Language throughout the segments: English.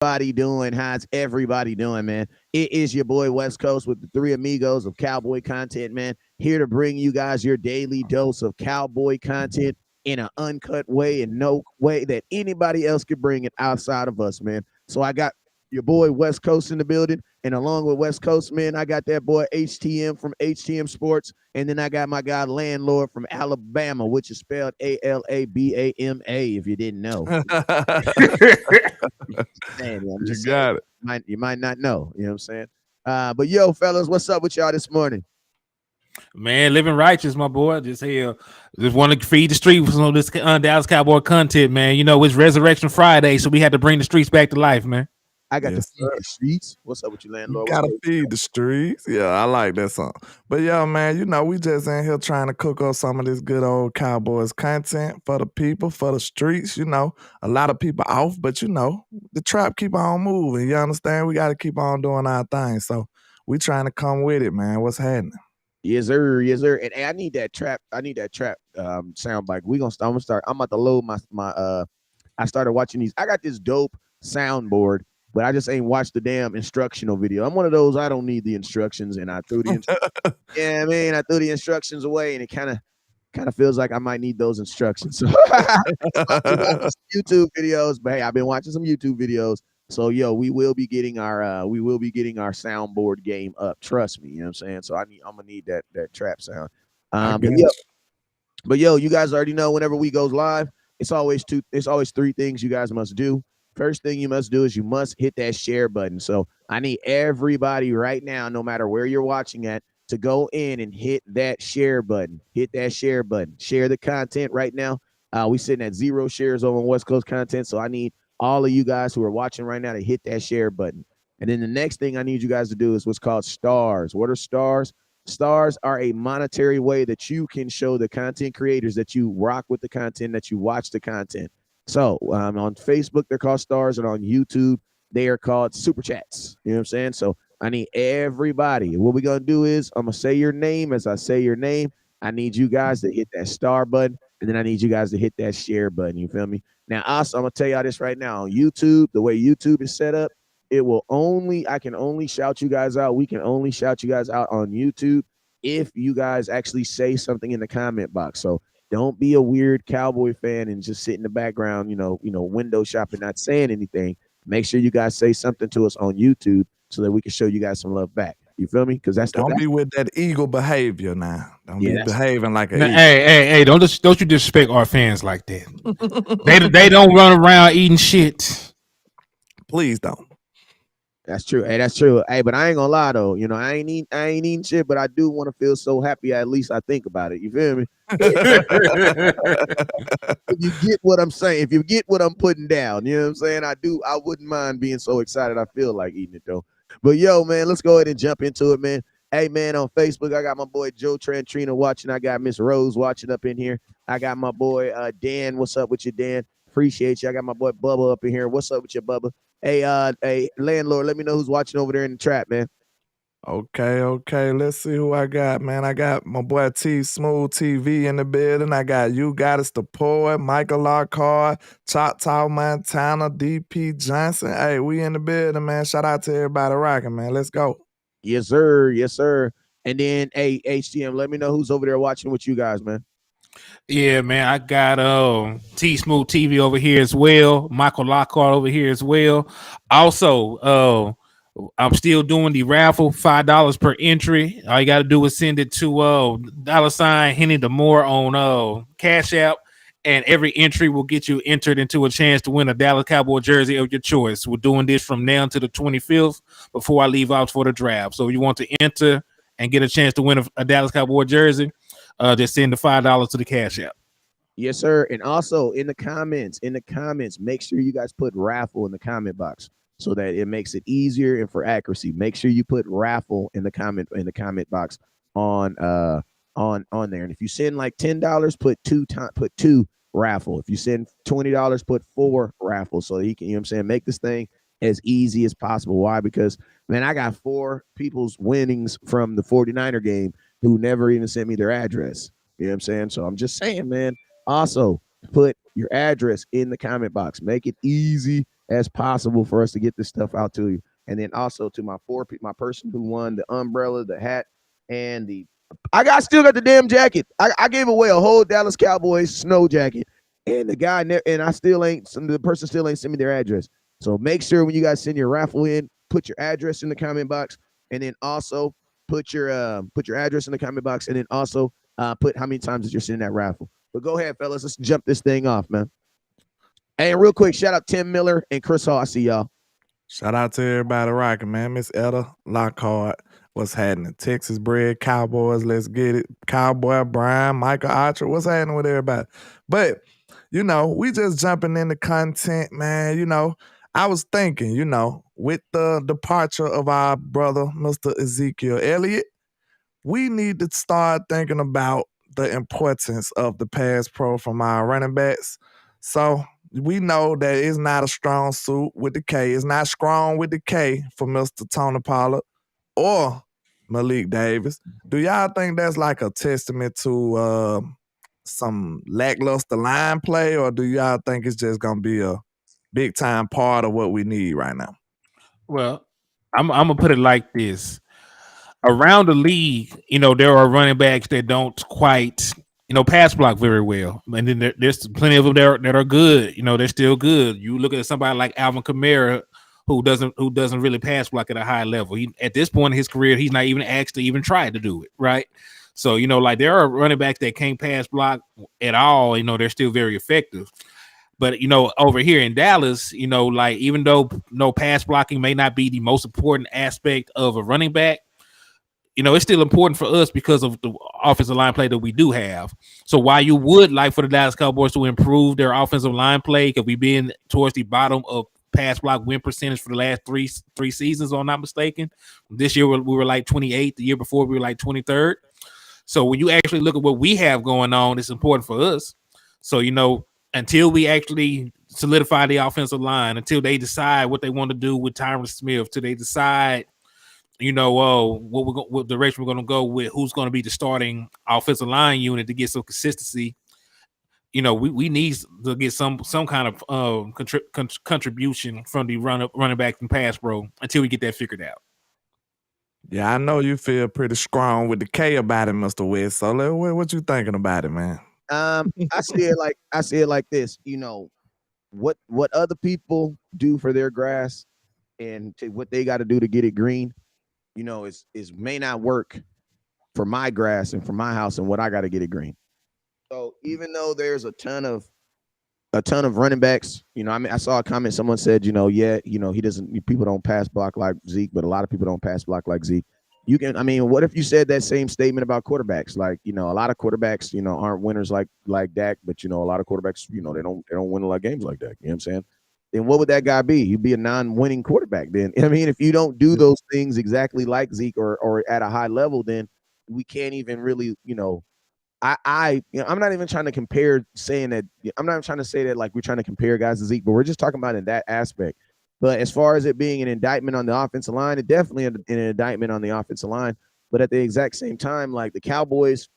Everybody doing? How's everybody doing, man? It is your boy West Coast with the three amigos of cowboy content, man. Here to bring you guys your daily dose of cowboy content in an uncut way and no way that anybody else could bring it outside of us, man. So I got your boy West Coast in the building, and along with West Coast, man, I got that boy HTM from HTM Sports, and then I got my guy Landlord from Alabama, which is spelled Alabama. If you didn't know. I'm You just saying, got it. you might not know. You know what I'm saying? But yo, fellas, what's up with y'all this morning? Man, living righteous, my boy. Just want to feed the street with some of this Dallas Cowboy content, man. You know, it's Resurrection Friday, so we had to bring the streets back to life, man. I got to Yes, feed sir. the streets. What's up with you, You landlord? What's gotta good? feed the streets. Yeah, I like that song. But yeah, man, we just in here trying to cook up some of this good old Cowboys content for the people, for the streets. A lot of people off, but the trap keep on moving. You understand? We gotta keep on doing our thing. So we trying to come with it, man. What's happening? Yes, sir. Yes, sir. And I need that trap. I need that trap sound bite. I'm gonna start. I'm about to load my. I started watching these. I got this dope soundboard, but I just ain't watched the damn instructional video. I'm one of those. I don't need the instructions, and I threw the. Yeah, I mean, I threw the instructions away, and it kind of feels like I might need those instructions. So I've been watching some YouTube videos, but hey, I've been watching some YouTube videos. So yo, we will be getting our soundboard game up. Trust me, you know what I'm saying? So I'm gonna need that trap sound. I But got yeah, but yo, you guys already know whenever we goes live, it's always three things you guys must do. First thing you must do is you must hit that share button. So I need everybody right now, no matter where you're watching at, to go in and hit that share button. Hit that share button. Share the content right now. We sitting at 0 shares over on West Coast content. So I need all of you guys who are watching right now to hit that share button. And then the next thing I need you guys to do is what's called stars. What are stars? Stars are a monetary way that you can show the content creators that you rock with the content, that you watch the content. So on Facebook, they're called stars, and on YouTube, they are called super chats. You know what I'm saying? So I need everybody. What we're going to do is I'm going to say your name. As I say your name, I need you guys to hit that star button, and then I need you guys to hit that share button. You feel me? Now, also, I'm going to tell y'all this right now. On YouTube, the way YouTube is set up, I can only shout you guys out. We can only shout you guys out on YouTube if you guys actually say something in the comment box. So don't be a weird cowboy fan and just sit in the background, window shopping, not saying anything. Make sure you guys say something to us on YouTube so that we can show you guys some love back. You feel me? Because Don't be with that eagle behavior now. Don't yeah, be that's behaving like an Now, eagle. hey! Don't you disrespect our fans like that? They don't run around eating shit. Please don't. That's true. Hey, that's true. Hey, but I ain't gonna lie though. I ain't eating shit, but I do want to feel so happy. At least I think about it. You feel me? If you get what I'm saying, if you get what I'm putting down, you know what I'm saying? I wouldn't mind being so excited. I feel like eating it though. But yo, man, let's go ahead and jump into it, man. Hey, man, on Facebook, I got my boy Joe Trantrina watching. I got Miss Rose watching up in here. I got my boy Dan. What's up with you, Dan? Appreciate you. I got my boy Bubba up in here. What's up with you, Bubba? Hey, landlord, let me know who's watching over there in the trap, man. Okay. Let's see who I got, man. I got my boy T Smooth TV in the building. I got You Got Us the Poet, Michael Lockhart, Choctaw Montana, DP Johnson. Hey, we in the building, man. Shout out to everybody rocking, man. Let's go. Yes, sir. Yes, sir. And then, hey, HTM, let me know who's over there watching with you guys, man. Yeah, man, I got T Smooth TV over here as well. Michael Lockhart over here as well. Also, I'm still doing the raffle, $5 per entry. All you got to do is send it to $ Henny the More on Cash App, and every entry will get you entered into a chance to win a Dallas Cowboy jersey of your choice. We're doing this from now to the 25th before I leave out for the draft. So if you want to enter and get a chance to win a Dallas Cowboy jersey, just send the $5 to the Cash App. Yes, sir. And also in the comments, make sure you guys put raffle in the comment box so that it makes it easier and for accuracy. Make sure you put raffle in the comment box on there. And if you send like $10, put two raffle. If you send $20, put 4 raffle so he can, you know what I'm saying, make this thing as easy as possible. Why? Because man, I got 4 people's winnings from the 49er game who never even sent me their address. You know what I'm saying? So I'm just saying, man. Also, put your address in the comment box. Make it easy as possible for us to get this stuff out to you. And then also to my person who won the umbrella, the hat, and the I still got the damn jacket. I gave away a whole Dallas Cowboys snow jacket, and the guy and the person still ain't sent me their address. So make sure when you guys send your raffle in, put your address in the comment box, and then also put your address in the comment box, and then also put how many times that you're sending that raffle. But go ahead, fellas, let's jump this thing off, man. Hey, real quick, shout out Tim Miller and Chris Hall. I see y'all. Shout out to everybody rocking, man. Miss Etta Lockhart. What's happening? Texas bred Cowboys. Let's get it. Cowboy Brian, Michael Archer. What's happening with everybody? But, we just jumping into content, man. I was thinking, with the departure of our brother, Mr. Ezekiel Elliott, we need to start thinking about the importance of the pass pro from our running backs. So we know that it's not a strong suit with the K. It's not strong with the K for Mr. Tony Pollard or Malik Davis. Do y'all think that's like a testament to some lackluster line play, or do y'all think it's just going to be a big time part of what we need right now? Well, I'm gonna put it like this. Around the league, there are running backs that don't quite, pass block very well, and then there's plenty of them that are good. They're still good. You look at somebody like Alvin Kamara, who doesn't really pass block at a high level. At this point in his career, he's not even asked to even try to do it, right? So like there are running backs that can't pass block at all. They're still very effective. But over here in Dallas, like even though pass blocking may not be the most important aspect of a running back, it's still important for us because of the offensive line play that we do have. So while you would like for the Dallas Cowboys to improve their offensive line play, because we've been towards the bottom of pass block win percentage for the last three seasons, if I'm not mistaken. This year we were like 28th. The year before we were like 23rd. So when you actually look at what we have going on, it's important for us. So until we actually solidify the offensive line, until they decide what they want to do with Tyron Smith, till they decide, what direction we're going to go with, who's going to be the starting offensive line unit to get some consistency. We need to get some kind of contribution from the running back and pass pro until we get that figured out. Yeah, I know you feel pretty strong with the K about it, Mr. West. So what you thinking about it, man? I see it like this. What other people do for their grass and what they got to do to get it green, is may not work for my grass and for my house and what I got to get it green. So even though there's a ton of running backs, I saw a comment. Someone said, he doesn't. People don't pass block like Zeke, but a lot of people don't pass block like Zeke. What if you said that same statement about quarterbacks? Like, a lot of quarterbacks, aren't winners like Dak, but a lot of quarterbacks, they don't win a lot of games like Dak. You know what I'm saying? Then what would that guy be? He'd be a non-winning quarterback. Then if you don't do those things exactly like Zeke or at a high level, then we can't even really, I'm not even trying to compare saying that. I'm not trying to say that like we're trying to compare guys to Zeke, but we're just talking about in that aspect. But as far as it being an indictment on the offensive line, it definitely an indictment on the offensive line. But at the exact same time, like the Cowboys,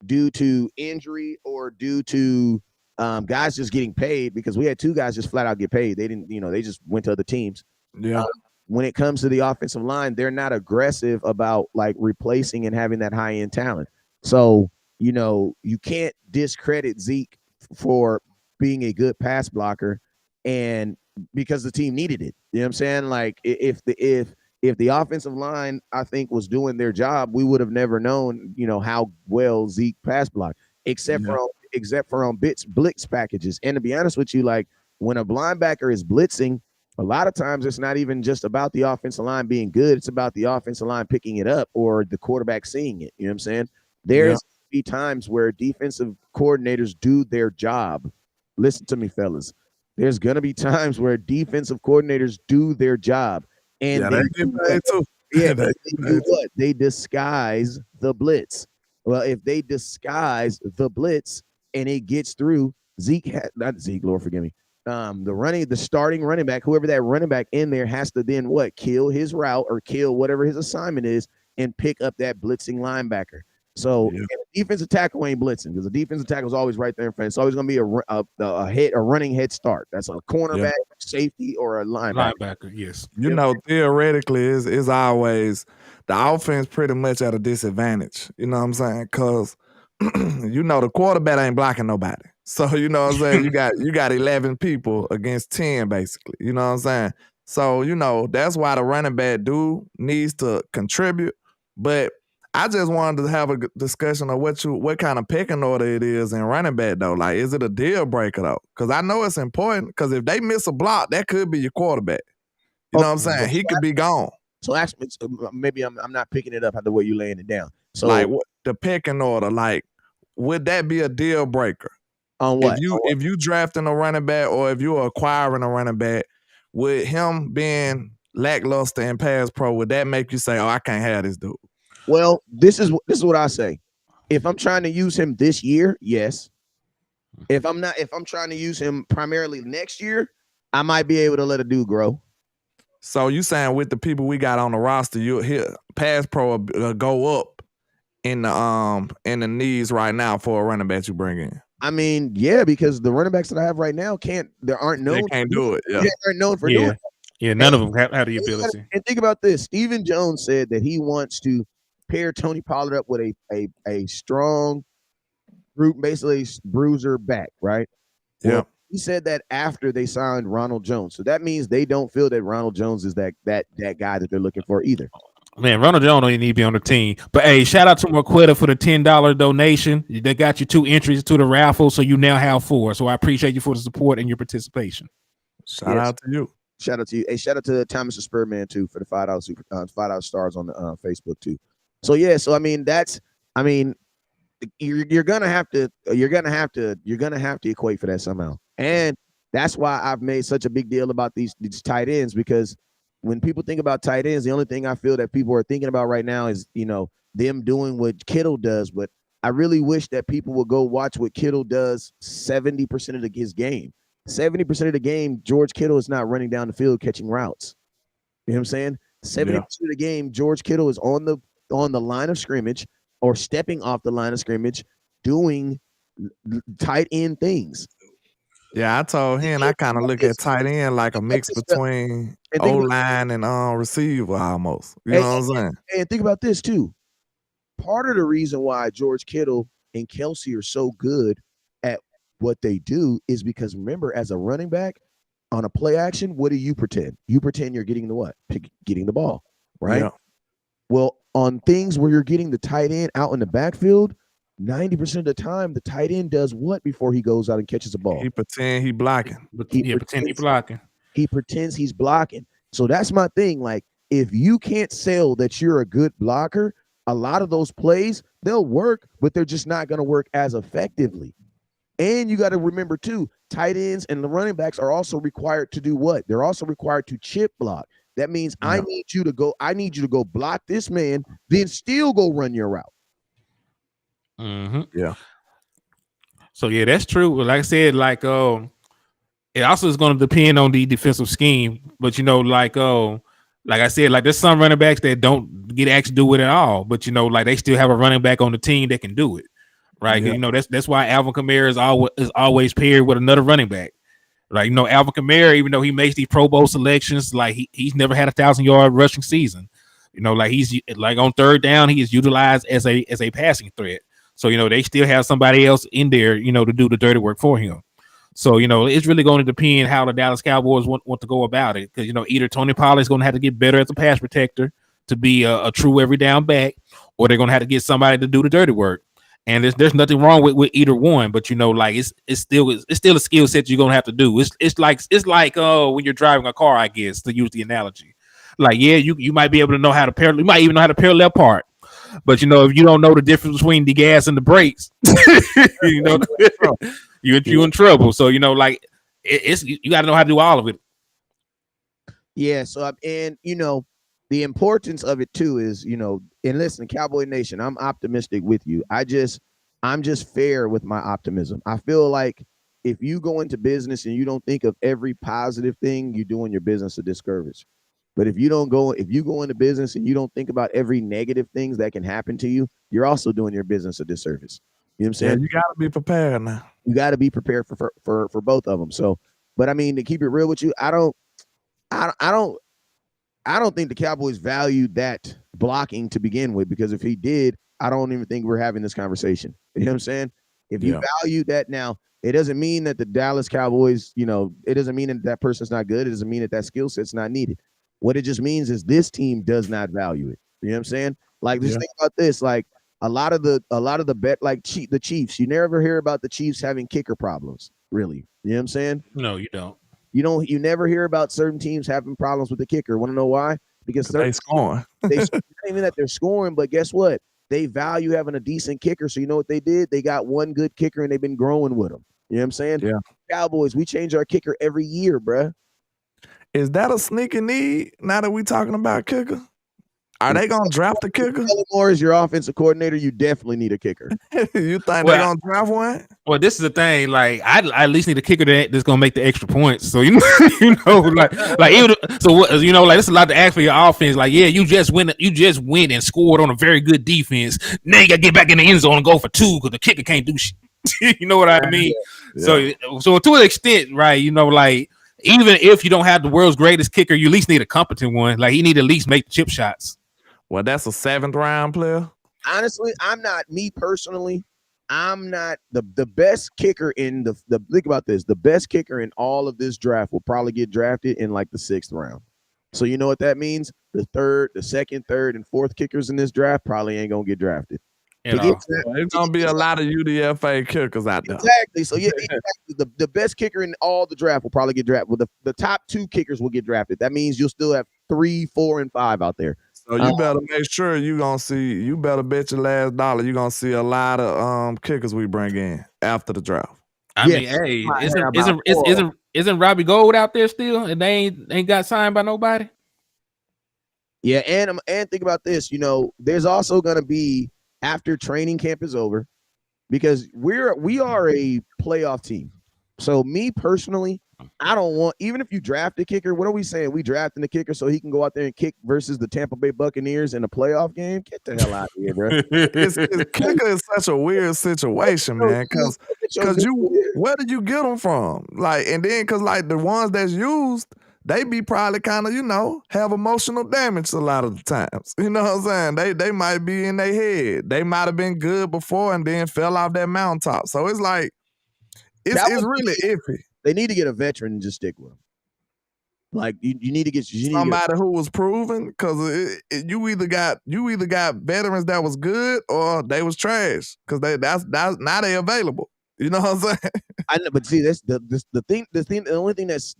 due to injury or due to guys just getting paid, because we had two guys just flat out get paid. They didn't, they just went to other teams. Yeah. When it comes to the offensive line, they're not aggressive about like replacing and having that high end talent. So, you can't discredit Zeke for being a good pass blocker, and because the team needed it. You know what I'm saying? Like if the offensive line, I think, was doing their job, we would have never known, how well Zeke pass blocked, except for on blitz packages. And to be honest with you, like when a linebacker is blitzing, a lot of times it's not even just about the offensive line being good. It's about the offensive line picking it up or the quarterback seeing it. You know what I'm saying? There's be times where defensive coordinators do their job. Listen to me, fellas. There's going to be times where defensive coordinators do their job. And they get paid too. Yeah, they do what? They disguise the blitz. Well, if they disguise the blitz and it gets through, not Zeke, Lord forgive me. The starting running back, whoever that running back in there has to then what? Kill his route or kill whatever his assignment is and pick up that blitzing linebacker. So a defensive tackle ain't blitzing, because the defensive tackle is always right there in front. It's always going to be a running head start. That's a cornerback, safety or a linebacker. Linebacker, yes. You know, theoretically, is always the offense pretty much at a disadvantage. You know what I'm saying? Because you know the quarterback ain't blocking nobody. So you know what I'm saying? You got 11 people against 10, basically. You know what I'm saying? So, you know, that's why the running back dude needs to contribute. But I just wanted to have a discussion of what kind of pecking order it is in running back though. Like, is it a deal breaker though? Because I know it's important. Because if they miss a block, that could be your quarterback. You know what I'm saying? He could be gone. So actually, maybe I'm not picking it up the way you laying it down. So like the pecking order, like would that be a deal breaker? On what? If you drafting a running back or if you're acquiring a running back, with him being lackluster in pass pro, would that make you say, "Oh, I can't have this dude"? Well, this is what I say. If I'm trying to use him this year, yes. If I'm trying to use him primarily next year, I might be able to let a dude grow. So you saying with the people we got on the roster, you hit pass pro go up in the needs right now for a running back you bring in? I mean, yeah, because the running backs that I have right now aren't known. They can't do it. Yeah, they aren't known for doing it. Yeah, none of them have the ability. And think about this: Stephen Jones said that he wants to pair Tony Pollard up with a strong brute, basically bruiser back, right? Yeah. Well, he said that after they signed Ronald Jones, so that means they don't feel that Ronald Jones is that guy that they're looking for either. Man, Ronald Jones don't even need to be on the team. But hey, shout out to Marquetta for the $10 donation. They got you 2 entries to the raffle, so you now have 4. So I appreciate you for the support and your participation. Shout out to you. Shout out to you. Hey, shout out to Thomas the Spurman too for the $5 stars on the Facebook too. So yeah, so I mean you're gonna have to equate for that somehow, and that's why I've made such a big deal about these tight ends, because when people think about tight ends, the only thing I feel that people are thinking about right now is, you know, them doing what Kittle does. But I really wish that people would go watch what Kittle does 70% of his game. 70% of the game, George Kittle is not running down the field catching routes. You know what I'm saying? 70% of the game, George Kittle is on the line of scrimmage or stepping off the line of scrimmage doing tight end things. Yeah, I told him I kind of look at tight end like a mix between O-line and receiver almost. You know what I'm saying? And think about this too. Part of the reason why George Kittle and Kelsey are so good at what they do is because, remember, as a running back on a play action, what do you pretend? You pretend you're getting the what? Getting the ball, right? Yeah. Well, on things where you're getting the tight end out in the backfield, 90% of the time, the tight end does what before he goes out and catches a ball? He pretend he blocking. Pretend he blocking. He pretends he's blocking. So that's my thing. Like, if you can't sell that you're a good blocker, a lot of those plays, they'll work, but they're just not going to work as effectively. And you got to remember, too, tight ends and the running backs are also required to do what? They're also required to chip block. That means I need you to go block this man, then still go run your route. Mm-hmm. Yeah. So yeah, that's true. Like I said, like it also is going to depend on the defensive scheme. But you know, like I said, like there's some running backs that don't get asked to do it at all. But you know, like they still have a running back on the team that can do it, right? Yeah. You know, that's why Alvin Kamara is always paired with another running back. Like, you know, Alvin Kamara, even though he makes these Pro Bowl selections, like he's never had 1,000-yard rushing season. You know, like he's like on third down, he is utilized as a passing threat. So, you know, they still have somebody else in there, you know, to do the dirty work for him. So, you know, it's really going to depend how the Dallas Cowboys want to go about it. Because, you know, either Tony Pollard is going to have to get better as a pass protector to be a true every down back, or they're going to have to get somebody to do the dirty work. And there's nothing wrong with either one, but you know, like it's still a skill set you're gonna have to do. It's like when you're driving a car, I guess, to use the analogy. Like, yeah, you might be able to know how to parallel, you might even know how to parallel park, but you know, if you don't know the difference between the gas and the brakes, you know, you're in trouble. So you know, like you got to know how to do all of it. Yeah. So and you know, the importance of it too is, you know, and listen, Cowboy Nation, I'm optimistic with you. I'm just fair with my optimism. I feel like if you go into business and you don't think of every positive thing, you're doing your business a discourage. But if you go into business and you don't think about every negative things that can happen to you, you're also doing your business a disservice. You know what I'm saying? Yeah, you got to be prepared now. You got to be prepared for both of them. So But I mean, to keep it real with you, I, I don't, I don't think the Cowboys valued that blocking to begin with, because if he did, I don't even think we're having this conversation. You know what I'm saying? If you value that now, it doesn't mean that the Dallas Cowboys, it doesn't mean that that person's not good. It doesn't mean that that skill set's not needed. What it just means is this team does not value it. You know what I'm saying? Like, just think about this. Like, a lot of the bet, like the Chiefs, you never hear about the Chiefs having kicker problems, really. You know what I'm saying? No, you don't. You never hear about certain teams having problems with the kicker. Want to know why? Because they scoring. Not even that they're scoring, but guess what? They value having a decent kicker. So you know what they did? They got one good kicker and they've been growing with him. You know what I'm saying? Yeah. Cowboys, we change our kicker every year, bruh. Is that a sneaky need now that we talking about kicker? Are they gonna draft a kicker? Moore is your offensive coordinator. You definitely need a kicker. You think they're gonna draft one? Well, this is the thing. Like, I at least need a kicker that's gonna make the extra points. So like even so, what like, it's a lot to ask for your offense. Like, yeah, you just went and scored on a very good defense. Now you gotta get back in the end zone and go for 2 because the kicker can't do shit. You know what I mean? Yeah. So to an extent, right? Like, even if you don't have the world's greatest kicker, you at least need a competent one. Like, he need to at least make the chip shots. Well, that's a 7th round player. Honestly, I'm not the best kicker in the think about this. The best kicker in all of this draft will probably get drafted in like the 6th round. So you know what that means? The 2nd, 3rd, and 4th kickers in this draft probably ain't gonna get drafted. There's gonna be a lot of UDFA kickers out there. Exactly. So exactly. The best kicker in all the draft will probably get drafted. Well, the top 2 kickers will get drafted. That means you'll still have 3, 4, and 5 out there. So you better make sure you better bet your last dollar you're gonna see a lot of kickers we bring in after the draft. I mean, hey, isn't Robbie Gold out there still, and they ain't got signed by nobody? Yeah, and think about this. There's also gonna be, after training camp is over, because we are a playoff team. So me personally, I don't want, even if you draft a kicker, what are we saying? We drafting the kicker so he can go out there and kick versus the Tampa Bay Buccaneers in a playoff game? Get the hell out of here, bro. Kicker is such a weird situation, man. Because where did you get them from? Like, and then because like the ones that's used, they be probably kind of, have emotional damage a lot of the times. You know what I'm saying? They might be in their head. They might have been good before and then fell off that mountaintop. So it's like, it's really iffy. They need to get a veteran and just stick with them. Like, you need to get somebody who was proven, because you either got veterans that was good or they was trash, because that's now they available. You know what I'm saying? I know, but see, that's the only thing that's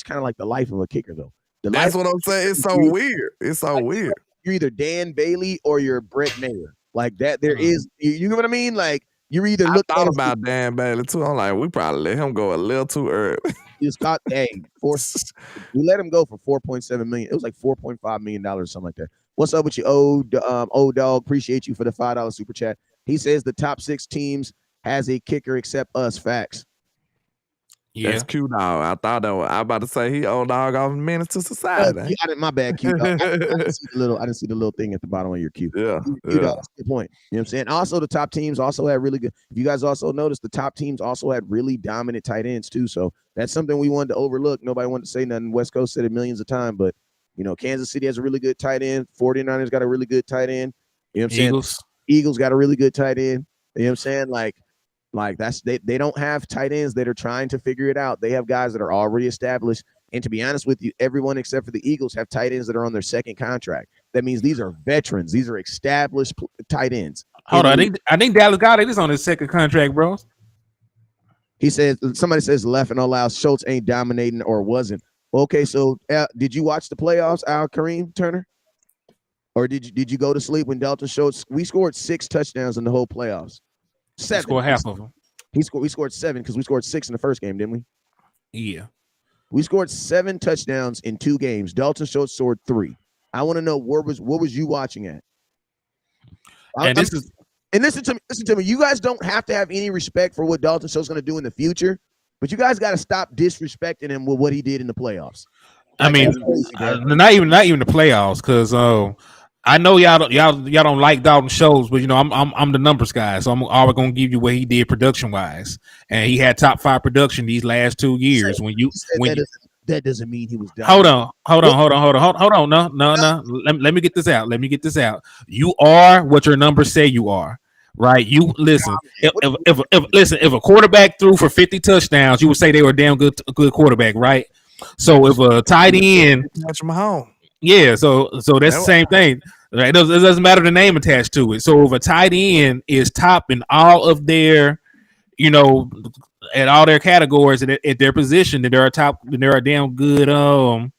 kind of like the life of a kicker, though. That's what I'm saying. It's so weird. It's so weird. You're either Dan Bailey or you're Brett Mayer. Like that, there is, you know what I mean? Like, you're either I thought about Dan Bailey too. I'm like, we probably let him go a little too early. We let him go for $4.7 million. It was like $4.5 million or something like that. What's up with you, old dog? Appreciate you for the $5 super chat. He says the top 6 teams has a kicker except us. Facts. Yeah. That's Q dog. I thought that was, I was about to say he old dog off Menace to Society. My bad, Q dog. I didn't see the little thing at the bottom of your Q. Yeah. Q dog, that's a good point. You know what I'm saying? Also, the top teams also had really good. If you guys also noticed, the top teams also had really dominant tight ends too. So that's something we wanted to overlook. Nobody wanted to say nothing. West Coast said it millions of times, but Kansas City has a really good tight end. 49ers got a really good tight end. You know what I'm saying? Eagles got a really good tight end. You know what I'm saying? Like that's they don't have tight ends that are trying to figure it out. They have guys that are already established. And to be honest with you, everyone except for the Eagles have tight ends that are on their 2nd contract. That means these are veterans. These are established tight ends. Hold on, I think Dallas Goedert is on his 2nd contract, bro. He says, somebody says left and allows Schultz ain't dominating or wasn't. Okay, so did you watch the playoffs, Al Kareem Turner? Or did you go to sleep when Dalton Schultz? We scored 6 touchdowns in the whole playoffs. 7. Scored half of them. We scored 7 because we scored 6 in the first game, didn't we? Yeah. We scored 7 touchdowns in 2 games. Dalton Schultz scored 3. I want to know what was you watching at? And listen to me. You guys don't have to have any respect for what Dalton Schultz is going to do in the future, but you guys got to stop disrespecting him with what he did in the playoffs. I mean, not even the playoffs, because I know y'all don't like Dalton Schultz, but I'm the numbers guy, so I'm always gonna give you what he did production wise, and he had top 5 production these last 2 years. That doesn't mean he was hold dominant. on, no. Let me get this out. You are what your numbers say you are, right? You listen. If a quarterback threw for 50 touchdowns, you would say they were a damn good quarterback, right? So if a tight end, Patrick Mahomes. yeah, so that's the same thing. Right? It doesn't matter the name attached to it. So if a tight end is top in all of their, at all their categories at their position, then they're a top, then they're a damn good tight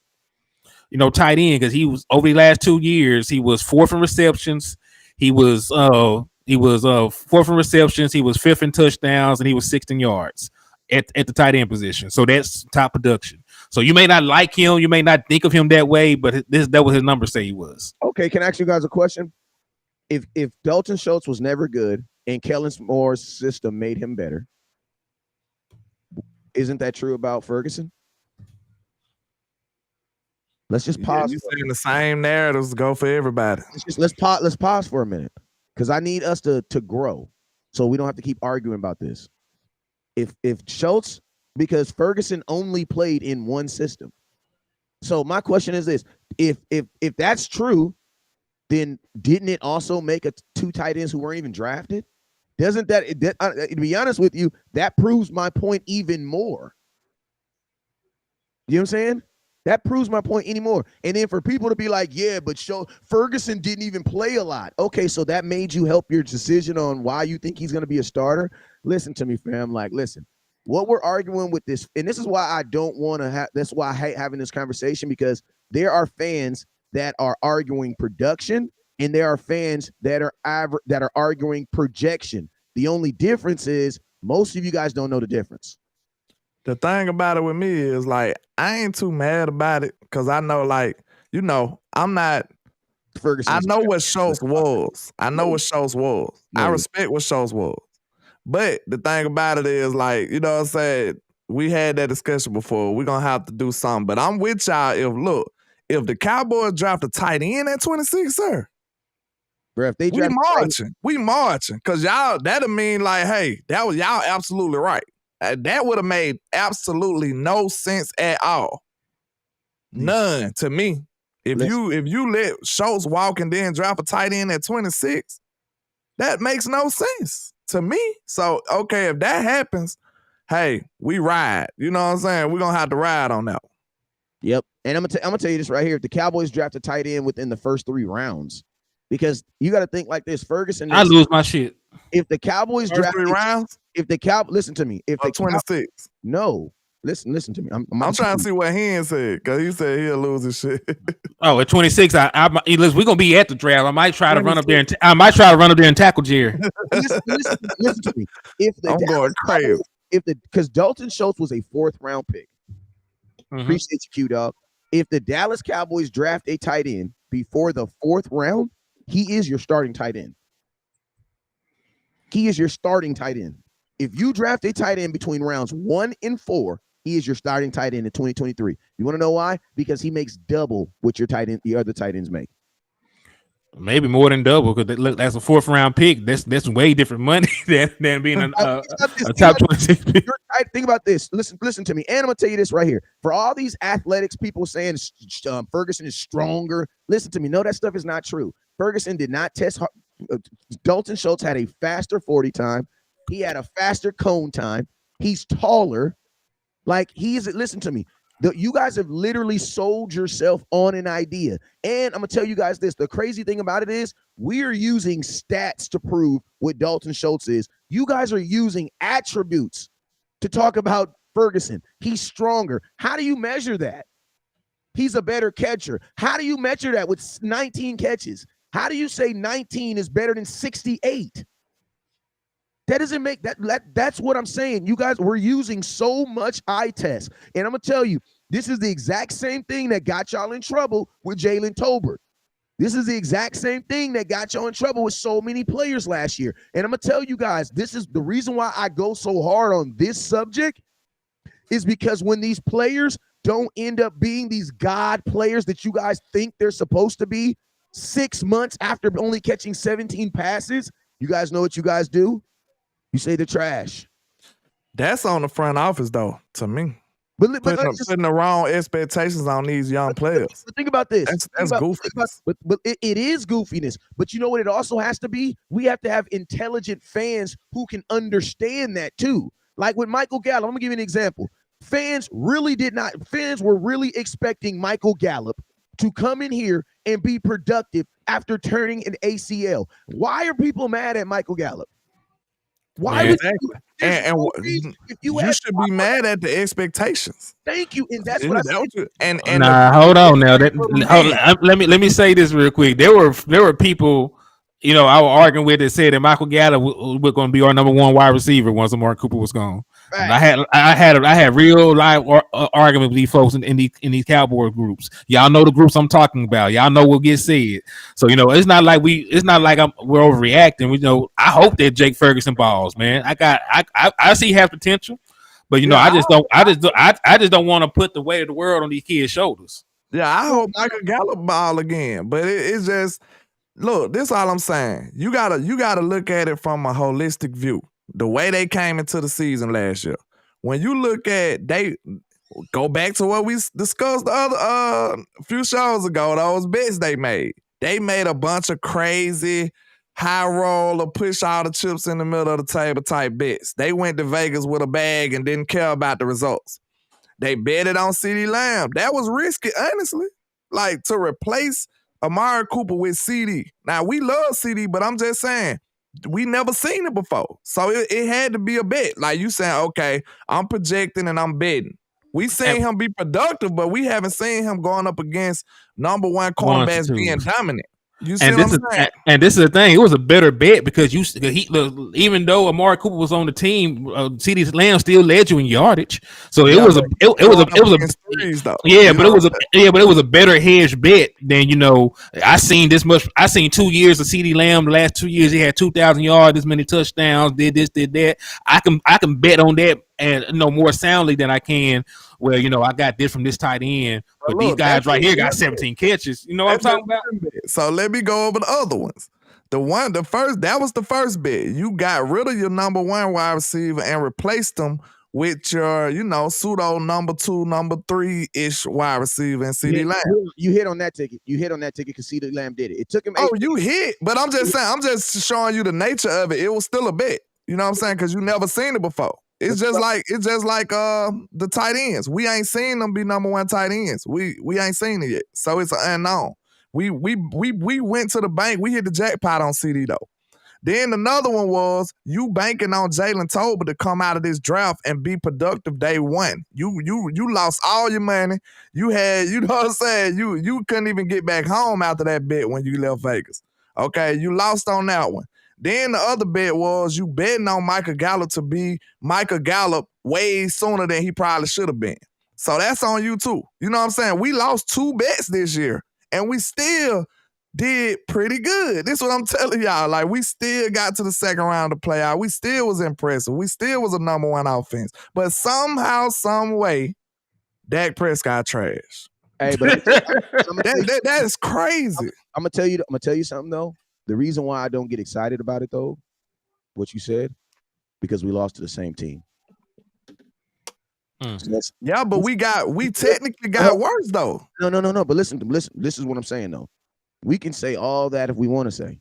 end, because he was over the last 2 years, he was fourth in receptions, he was fourth in receptions, he was fifth in touchdowns, and he was sixth in yards at the tight end position. So that's top production. So you may not like him, you may not think of him that way, but that was his numbers say he was. Okay, can I ask you guys a question? If Dalton Schultz was never good and Kellen Moore's system made him better, isn't that true about Ferguson? Let's just pause. You're saying the same narratives go for everybody. Let's pause for a minute, because I need us to grow, so we don't have to keep arguing about this. If Schultz, because Ferguson only played in one system. So my question is this: if that's true, then didn't it also make 2 tight ends who weren't even drafted? Doesn't that, to be honest with you, that proves my point even more. You know what I'm saying? That proves my point anymore. And then for people to be like, yeah, but Ferguson didn't even play a lot. Okay, so that made you help your decision on why you think he's going to be a starter? Listen to me, fam. Like, listen, what we're arguing with this, and this is why I don't want to have, that's why I hate having this conversation, because there are fans that are arguing production, and there are fans that are arguing projection. The only difference is most of you guys don't know the difference. The thing about it with me is, like, I ain't too mad about it, because I know, like, I'm not Ferguson. I know what Schultz was. I respect what Schultz was. But the thing about it is, like, you know what I'm saying? We had that discussion before. We're going to have to do something. But I'm with y'all if the Cowboys draft a tight end at 26, sir, bro, if they we marching. Because that'll mean, like, hey, that was y'all absolutely right. That would have made absolutely no sense at all. None to me. If you let Schultz walk and then draft a tight end at 26, that makes no sense to me. So, okay, if that happens, hey, we ride. You know what I'm saying? We're going to have to ride on that one. Yep. And I'm gonna tell you this right here. If the Cowboys draft a tight end within the first 3 rounds, because you got to think like this, Ferguson. I lose my shit. If the Cowboys draft 3 rounds, listen to me. If the 26, no, listen to me. I'm trying to see what Hen said, because he said he'll lose his shit. Oh, at 26, listen, we're gonna be at the draft. I might try to run up there and tackle Jerry. listen to me. I'm going crazy. Because Dalton Schultz was a 4th round pick. Mm-hmm. Appreciate you, Q-Dog. If the Dallas Cowboys draft a tight end before the 4th round, he is your starting tight end. He is your starting tight end. If you draft a tight end between rounds 1 and 4, he is your starting tight end in 2023. You want to know why? Because he makes double what the other tight ends make. Maybe more than double, because that's a 4th round pick. That's way different money than being a top 26 pick. Think about this. Listen to me. And I'm gonna tell you this right here. For all these athletics people saying Ferguson is stronger, listen to me. No, that stuff is not true. Ferguson did not test hard. Dalton Schultz had a faster 40 time. He had a faster cone time. He's taller. Like, listen to me. You guys have literally sold yourself on an idea. And I'm going to tell you guys this. The crazy thing about it is we're using stats to prove what Dalton Schultz is. You guys are using attributes to talk about Ferguson. He's stronger. How do you measure that? He's a better catcher. How do you measure that with 19 catches? How do you say 19 is better than 68? That doesn't make that's what I'm saying. You guys, we're using so much eye test. And I'm going to tell you, this is the exact same thing that got y'all in trouble with Jalen Tolbert. This is the exact same thing that got y'all in trouble with so many players last year. And I'm going to tell you guys, this is the reason why I go so hard on this subject, is because when these players don't end up being these God players that you guys think they're supposed to be, 6 months after only catching 17 passes, you guys know what you guys do? You say they're trash. That's on the front office, though, to me. But Putting the wrong expectations on these young players. But think about this. That's goofiness. But it is goofiness. But you know what it also has to be? We have to have intelligent fans who can understand that too. Like with Michael Gallup, I'm going to give you an example. Fans were really expecting Michael Gallup to come in here and be productive after turning an ACL. Why are people mad at Michael Gallup? Why would you should be mad at the expectations. Thank you, and that's what I said. Hold on now. Let me say this real quick. There were people, I was arguing with that said that Michael Gallup was going to be our number one wide receiver once Amari Cooper was gone. Right. I had real live argument with these folks in these Cowboy groups. Y'all know the groups I'm talking about. Y'all know what gets said. So it's not like we're overreacting. I hope that Jake Ferguson balls, man. I see half potential, but I just don't want to put the weight of the world on these kids' shoulders. Yeah, I hope Michael Gallup ball again, but it's just. Look, this is all I'm saying. You gotta look at it from a holistic view. The way they came into the season last year. When you look at they go back to what we discussed the other few shows ago, those bets they made. They made a bunch of crazy high roll or push all the chips in the middle of the table type bets. They went to Vegas with a bag and didn't care about the results. They betted on CeeDee Lamb. That was risky, honestly. Like to replace Amari Cooper with CeeDee. Now, we love CeeDee, but I'm just saying, we never seen it before. So it had to be a bet. Like you saying, okay, I'm projecting and I'm betting. We seen him be productive, but we haven't seen him going up against number one cornerbacks being dominant. You see what I'm saying? And this is the thing. It was a better bet because even though Amari Cooper was on the team, CeeDee Lamb still led you in yardage. So it was a better hedge bet than I seen this much. I seen 2 years of CeeDee Lamb. The last 2 years he had 2,000 yards, this many touchdowns, did this, did that. I can bet on that and more soundly than I can. Well, I got this from this tight end, but these guys right here got 17 catches. You know what I'm talking about? So let me go over the other ones. That was the first bet. You got rid of your number one wide receiver and replaced them with your, pseudo number two, number three-ish wide receiver and CeeDee Lamb. You hit on that ticket. Because CeeDee Lamb did it. It took him. You hit, but I'm just saying. I'm just showing you the nature of it. It was still a bet. You know what I'm saying? Because you never seen it before. It's just like the tight ends. We ain't seen them be number one tight ends. We ain't seen it yet. So it's an unknown. We went to the bank. We hit the jackpot on CeeDee though. Then another one was you banking on Jalen Tolbert to come out of this draft and be productive day one. You lost all your money. You had, you know what I'm saying? You couldn't even get back home after that bet when you left Vegas. Okay, you lost on that one. Then the other bet was you betting on Michael Gallup to be Michael Gallup way sooner than he probably should have been. So that's on you too. You know what I'm saying? We lost 2 bets this year, and we still did pretty good. This is what I'm telling y'all. Like, we still got to the second round of playoff. We still was impressive. We still was a number one offense. But somehow, some way, Dak Prescott trash. Hey, but that is crazy. I'm gonna tell you something though. The reason why I don't get excited about it though, what you said, because we lost to the same team. So yeah, but we technically got worse though. No. But listen. This is what I'm saying though. We can say all that if we want to say,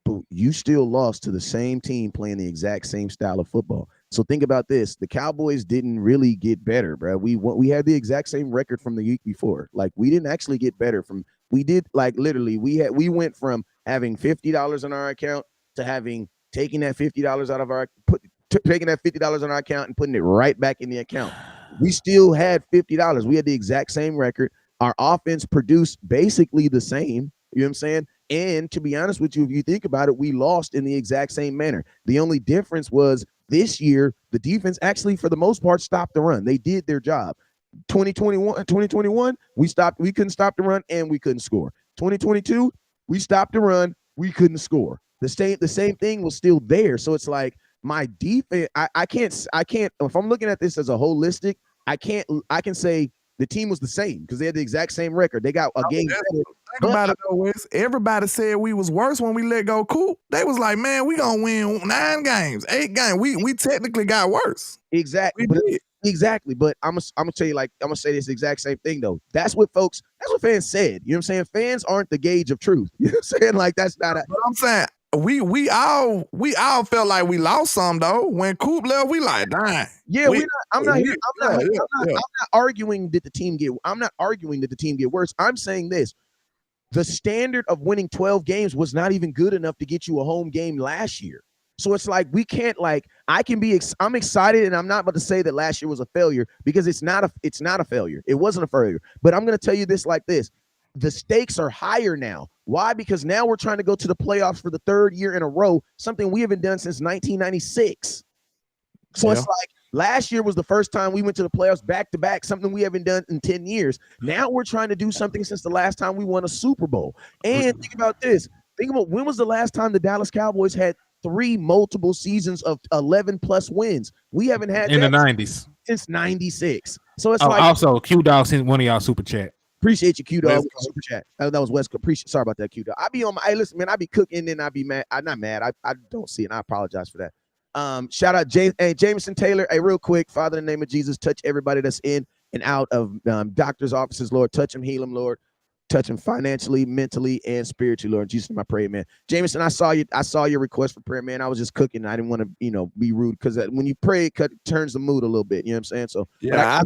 but you still lost to the same team playing the exact same style of football. So think about this: the Cowboys didn't really get better, bro. We had the exact same record from the week before. Like, we didn't actually get better from. We did, like, literally. We went from having $50 on our account to taking that $50 out of our taking that $50 on our account and putting it right back in the account. We still had $50. We had the exact same record. Our offense produced basically the same. You know what I'm saying? And to be honest with you, if you think about it, we lost in the exact same manner. The only difference was this year, the defense actually, for the most part, stopped the run. They did their job. 2021, we couldn't stop the run and we couldn't score. 2022, we stopped the run, we couldn't score. The same thing was still there. So it's like my defense, I can't, if I'm looking at this as a holistic, I can say the team was the same because they had the exact same record. They got a game better. Think about it though, Wes. Everybody said we was worse when we let go Coop. They was like, man, we gonna win 9 games, 8 games. We technically got worse. Exactly. We did. Exactly. But I'm gonna tell you, like, I'm gonna say this exact same thing though. That's what fans said. You know what I'm saying? Fans aren't the gauge of truth. You know what I'm saying? Like, that's not But I'm saying we all felt like we lost some though. When Coop left, we like, dang. Yeah, I'm not arguing that the team get worse. I'm saying this. The standard of winning 12 games was not even good enough to get you a home game last year. So it's like, we can't, like, I'm excited, and I'm not about to say that last year was a failure, because it's not a failure. It wasn't a failure. But I'm going to tell you this like this. The stakes are higher now. Why? Because now we're trying to go to the playoffs for the 3rd year in a row, something we haven't done since 1996. So it's like, last year was the first time we went to the playoffs back to back, something we haven't done in 10 years. Now we're trying to do something since the last time we won a Super Bowl. And think about this. Think about, when was the last time the Dallas Cowboys had 3 multiple seasons of 11 plus wins? We haven't had in that the 90s since 96. So it's also Q Dog sent one of y'all super chat. Appreciate you, Q Dog, super chat. That was West Coast. Sorry about that, Q Dog. I be on my. Hey, listen, man. I be cooking and I be mad. I'm not mad. I don't see it. And I apologize for that. Shout out Jameson Taylor. Hey, real quick, Father, in the name of Jesus, touch everybody that's in and out of doctors' offices, Lord. Touch them, heal them, Lord. Touch them financially, mentally, and spiritually, Lord. In Jesus' name I pray, man. Jameson, I saw your request for prayer, man. I was just cooking. I didn't want to, be rude, because when you pray, it turns the mood a little bit. You know what I'm saying? So yeah,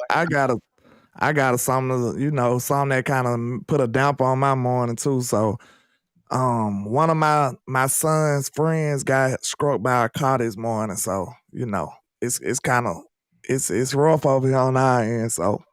I got a something, something that kind of put a damper on my morning too. So one of my son's friends got struck by a car this morning. So, it's kind of it's rough over here on our end. So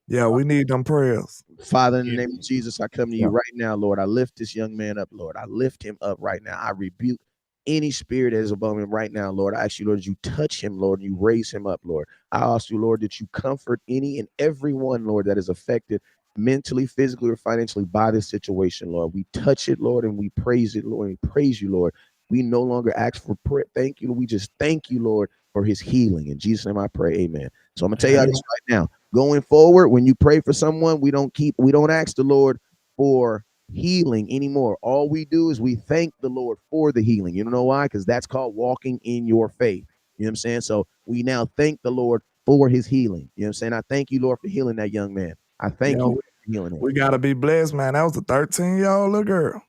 yeah, we need them prayers. Father, in the name of Jesus, I come to you right now, Lord. I lift this young man up, Lord. I lift him up right now. I rebuke any spirit that is above him right now, Lord. I ask you, Lord, you touch him, Lord, and you raise him up, Lord. I ask you, Lord, that you comfort any and everyone, Lord, that is affected mentally, physically, or financially by this situation, Lord. We touch it, Lord, and we praise it, Lord, and praise you, Lord. We no longer ask for prayer. Thank you. We just thank you, Lord, for his healing. In Jesus' name I pray, amen. So I'm going to tell you this right now. Going forward, when you pray for someone, we don't ask the Lord for healing anymore. All we do is we thank the Lord for the healing. You know why? Because that's called walking in your faith. You know what I'm saying? So we now thank the Lord for his healing. You know what I'm saying? I thank you, Lord, for healing that young man. I thank you for healing him. We got to be blessed, man. That was a 13-year-old little girl.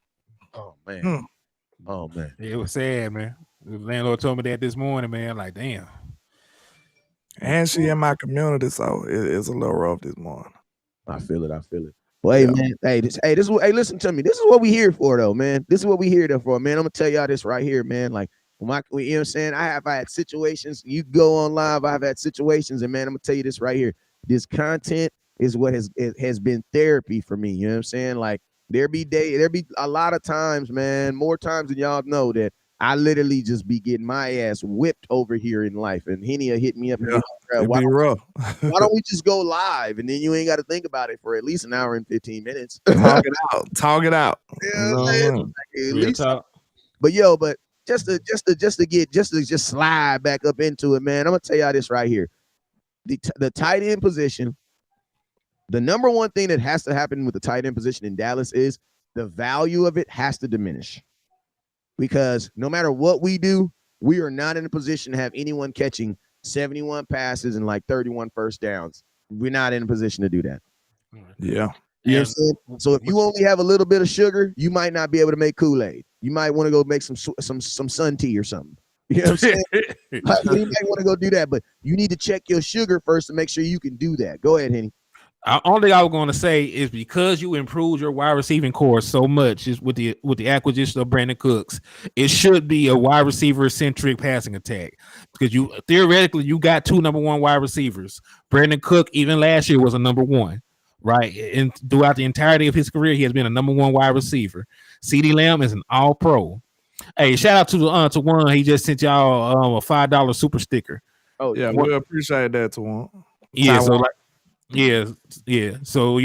Oh, man. Oh, man. It was sad, man. The landlord told me that this morning, man. Like, damn. And she in my community, so it's a little rough this morning. I feel it. Well, hey, man. Listen to me. This is what we here for, though, man. This is what we here for, man. I'm gonna tell y'all this right here, man. Like, you know what I'm saying? I had situations. You go on live. I've had situations, and man, I'm gonna tell you this right here. This content is what has been therapy for me. You know what I'm saying? Like, there be a lot of times, man, more times than y'all know, that I literally just be getting my ass whipped over here in life. And Henny will hit me up. Yeah, it'd be rough. Why don't we just go live, and then you ain't got to think about it for at least an hour and 15 minutes? Talk it out. Yeah, at least. But just to slide back up into it, man. I'm gonna tell y'all this right here. The tight end position. The number one thing that has to happen with the tight end position in Dallas is the value of it has to diminish. Because no matter what we do, we are not in a position to have anyone catching 71 passes and like 31 first downs. We're not in a position to do that. Yeah. You know what I'm saying? So if you only have a little bit of sugar, you might not be able to make Kool-Aid. You might want to go make some sun tea or something. You know what I'm saying? You might want to go do that, but you need to check your sugar first to make sure you can do that. Go ahead, Henny. Only thing I was going to say is, because you improved your wide receiving core so much is with the acquisition of Brandon Cooks, it should be a wide receiver centric passing attack, because you theoretically you got 2 number 1 wide receivers. Brandon Cook even last year was a number 1, right? And throughout the entirety of his career, he has been a number 1 wide receiver. CeeDee Lamb is an all pro. Hey, shout out to one. He just sent y'all a $5 super sticker. Oh yeah, we appreciate that, to one. Yeah, so like. Yeah. So,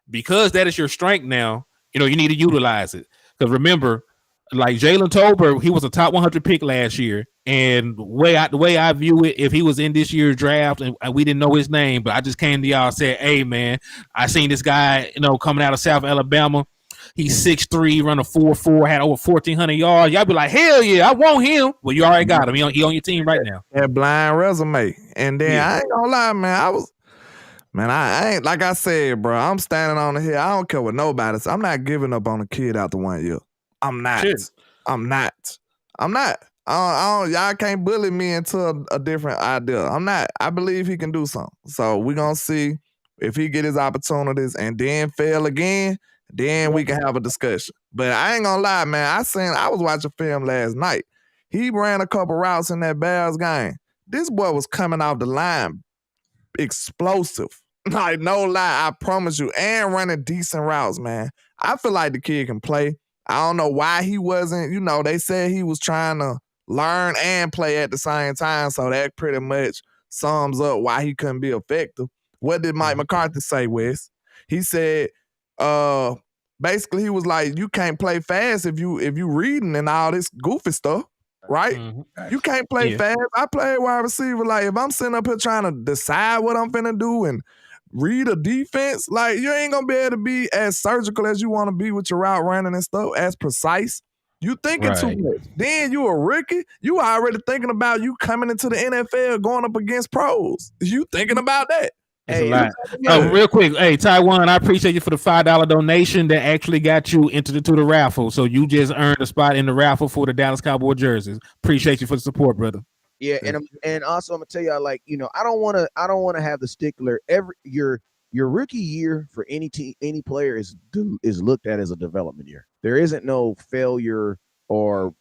because that is your strength now, you need to utilize it. Because remember, like Jalen Tolbert, he was a top 100 pick last year. And the way I view it, if he was in this year's draft and we didn't know his name, but I just came to y'all and said, hey, man, I seen this guy, coming out of South Alabama. He's 6'3", run a 4.4, had over 1,400 yards. Y'all be like, hell yeah, I want him. Well, you already got him. He on your team right now. That blind resume. And then I ain't gonna lie, man. I ain't, like I said, bro, I'm standing on the hill. I don't care what nobody says. I'm not giving up on a kid after 1 year. I'm not. Shit. I'm not. Y'all can't bully me into a different idea. I'm not. I believe he can do something. So we're going to see if he get his opportunities and then fail again, then we can have a discussion. But I ain't going to lie, man. I was watching film last night. He ran a couple routes in that Bears game. This boy was coming off the line explosive. Like, no lie, I promise you. And running decent routes, man. I feel like the kid can play. I don't know why he wasn't, they said he was trying to learn and play at the same time, so that pretty much sums up why he couldn't be effective. What did Mike McCarthy say, Wes? He said, basically he was like, you can't play fast if you reading and all this goofy stuff, right? Mm-hmm. You can't play fast. I play wide receiver. Like, if I'm sitting up here trying to decide what I'm finna do and read a defense, like, you ain't gonna be able to be as surgical as you want to be with your route running and stuff, as precise. You thinking too much. Then you a rookie. You already thinking about you coming into the NFL going up against pros. You thinking about that. Hey, real quick. Hey, Taiwan, I appreciate you for the $5 donation that actually got you into the raffle. So you just earned a spot in the raffle for the Dallas Cowboy jerseys. Appreciate you for the support, brother. Yeah, and also I'm gonna tell y'all, like, I don't want to have the stickler. Your rookie year for any team, any player is looked at as a development year. There isn't no failure or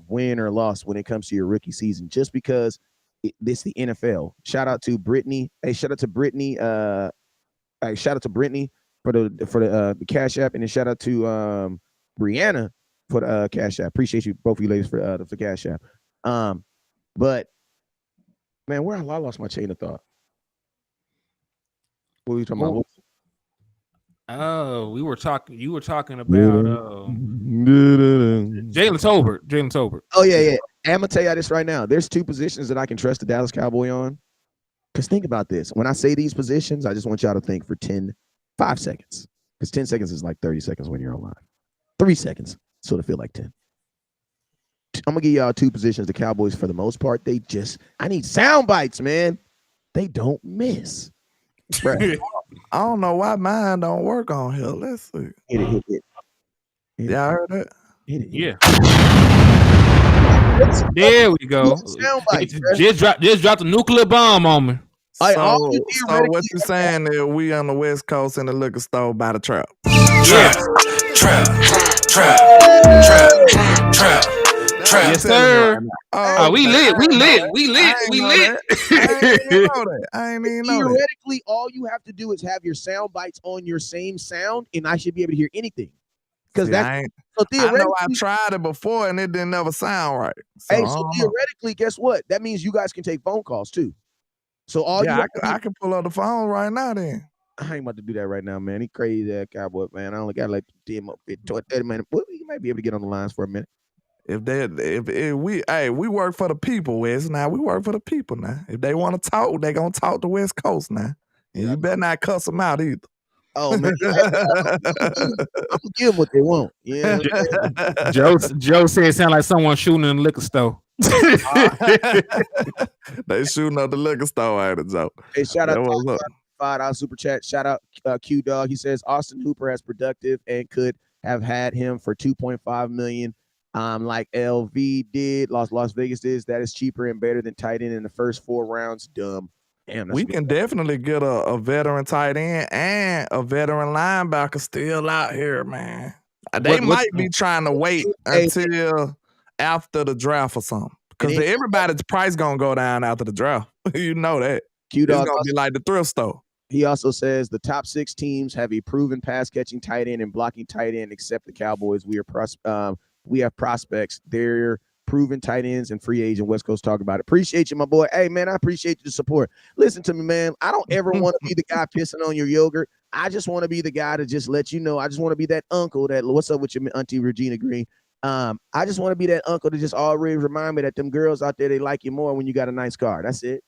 win or loss when it comes to your rookie season, just because this the NFL. Shout out to Brittany. Hey, shout out to Brittany. Shout out to Brittany for the Cash App, and then shout out to Brianna for the Cash App. Appreciate you, both of you ladies, for the Cash App. But man, I lost my chain of thought. What were you talking about? Oh, you were talking about Jalen Tolbert. Oh yeah. I'm gonna tell you this right now. There's two positions that I can trust the Dallas Cowboy on. Because think about this. When I say these positions, I just want y'all to think for 5 seconds. Because 10 seconds is like 30 seconds when you're online. 3 seconds, so it'll feel like 10. I'm gonna give y'all two positions. The Cowboys, for the most part, I need sound bites, man. They don't miss. I don't know why mine don't work on here. Let's see. Hit it. Yeah, I heard that. Hit it. Yeah. There we go. Sound bites, just dropped a nuclear bomb on me. So what you saying is we on the West Coast in the liquor store by the trap. Trap. Yes, sir. We lit. I ain't even know that. Theoretically, all you have to do is have your sound bites on your same sound, and I should be able to hear anything. Because I know I tried it before and it didn't never sound right. So theoretically, guess what? That means you guys can take phone calls too. So I can pull up the phone right now then. I ain't about to do that right now, man. He crazy that Cowboy, man. I only got like 10 more 30 minutes. Well, you might be able to get on the lines for a minute. If we work for the people, Wes. Now we work for the people. Now, if they want to talk, they gonna talk to West Coast now. And you better not cuss them out either. Oh man, I'm gonna give them what they want. Yeah. Joe said it sounded like someone shooting in the liquor store. They shooting up the liquor store, ain't it, Joe? Hey, shout out to $5 super chat. Shout out Q Dog. He says Austin Hooper has productive and could have had him for $2.5 million. Like LV did, Las Vegas did. That is cheaper and better than tight end in the first 4 rounds. Dumb. Damn, we can definitely get a veteran tight end and a veteran linebacker still out here, man. They might be trying to wait until after the draft or something. Because everybody's price gonna go down after the draft. You know that. It's gonna be like the thrift store. He also says the top 6 teams have a proven pass catching tight end and blocking tight end, except the Cowboys. We have prospects. They're proven tight ends and free agent. West Coast talk about it. Appreciate you, my boy. Hey, man, I appreciate the support. Listen to me, man. I don't ever want to be the guy pissing on your yogurt. I just want to be the guy to just let you know. I just want to be that uncle that, what's up with your auntie Regina Green? I just want to be that uncle to just always remind me that them girls out there, they like you more when you got a nice car. That's it.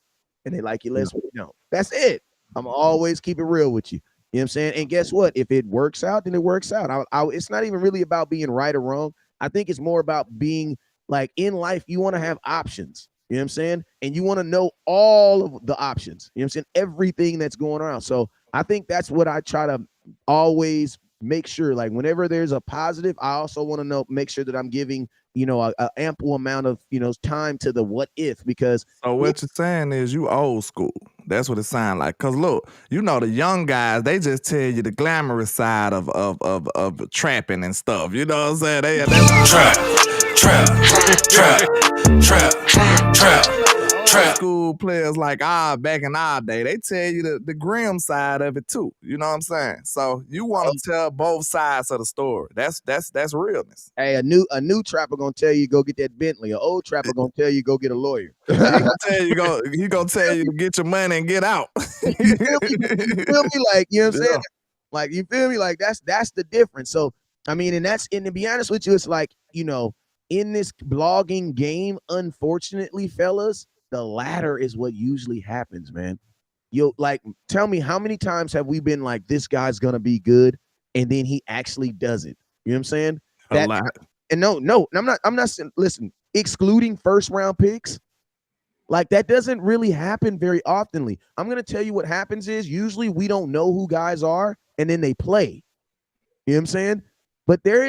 And they like you Yeah. less when you don't. That's it. I'm always keep it real with you. You know what I'm saying? And guess what? If it works out, then it works out. It's not even really about being right or wrong. I think it's more about being like in life, you want to have options. You know what I'm saying? And you want to know all of the options. You know what I'm saying? Everything that's going around. So I think that's what I try to always make sure. Like whenever there's a positive, I also want to make sure that I'm giving, a ample amount of, time to the what if, because So what you're saying is you old school. That's what it sounds like. Cause look, the young guys, they just tell you the glamorous side of trapping and stuff. You know what I'm saying? That's trap. School players like back in our day, they tell you the grim side of it too. You know what I'm saying? So you want to tell both sides of the story. That's realness. Hey, a new trapper gonna tell you go get that Bentley. An old trapper gonna tell you go get a lawyer. He gonna tell you to get your money and get out. You feel me? Like, you know what I'm saying? Like, you feel me? Like that's the difference. So I mean, and to be honest with you, it's like, in this blogging game, unfortunately, fellas, the latter is what usually happens, man. Like, tell me, how many times have we been like, this guy's gonna be good, and then he actually does it? You know what I'm saying? A lot. And no, I'm not saying, listen, excluding first round picks, like that doesn't really happen very oftenly. I'm gonna tell you what happens is usually we don't know who guys are, and then they play. You know what I'm saying? But there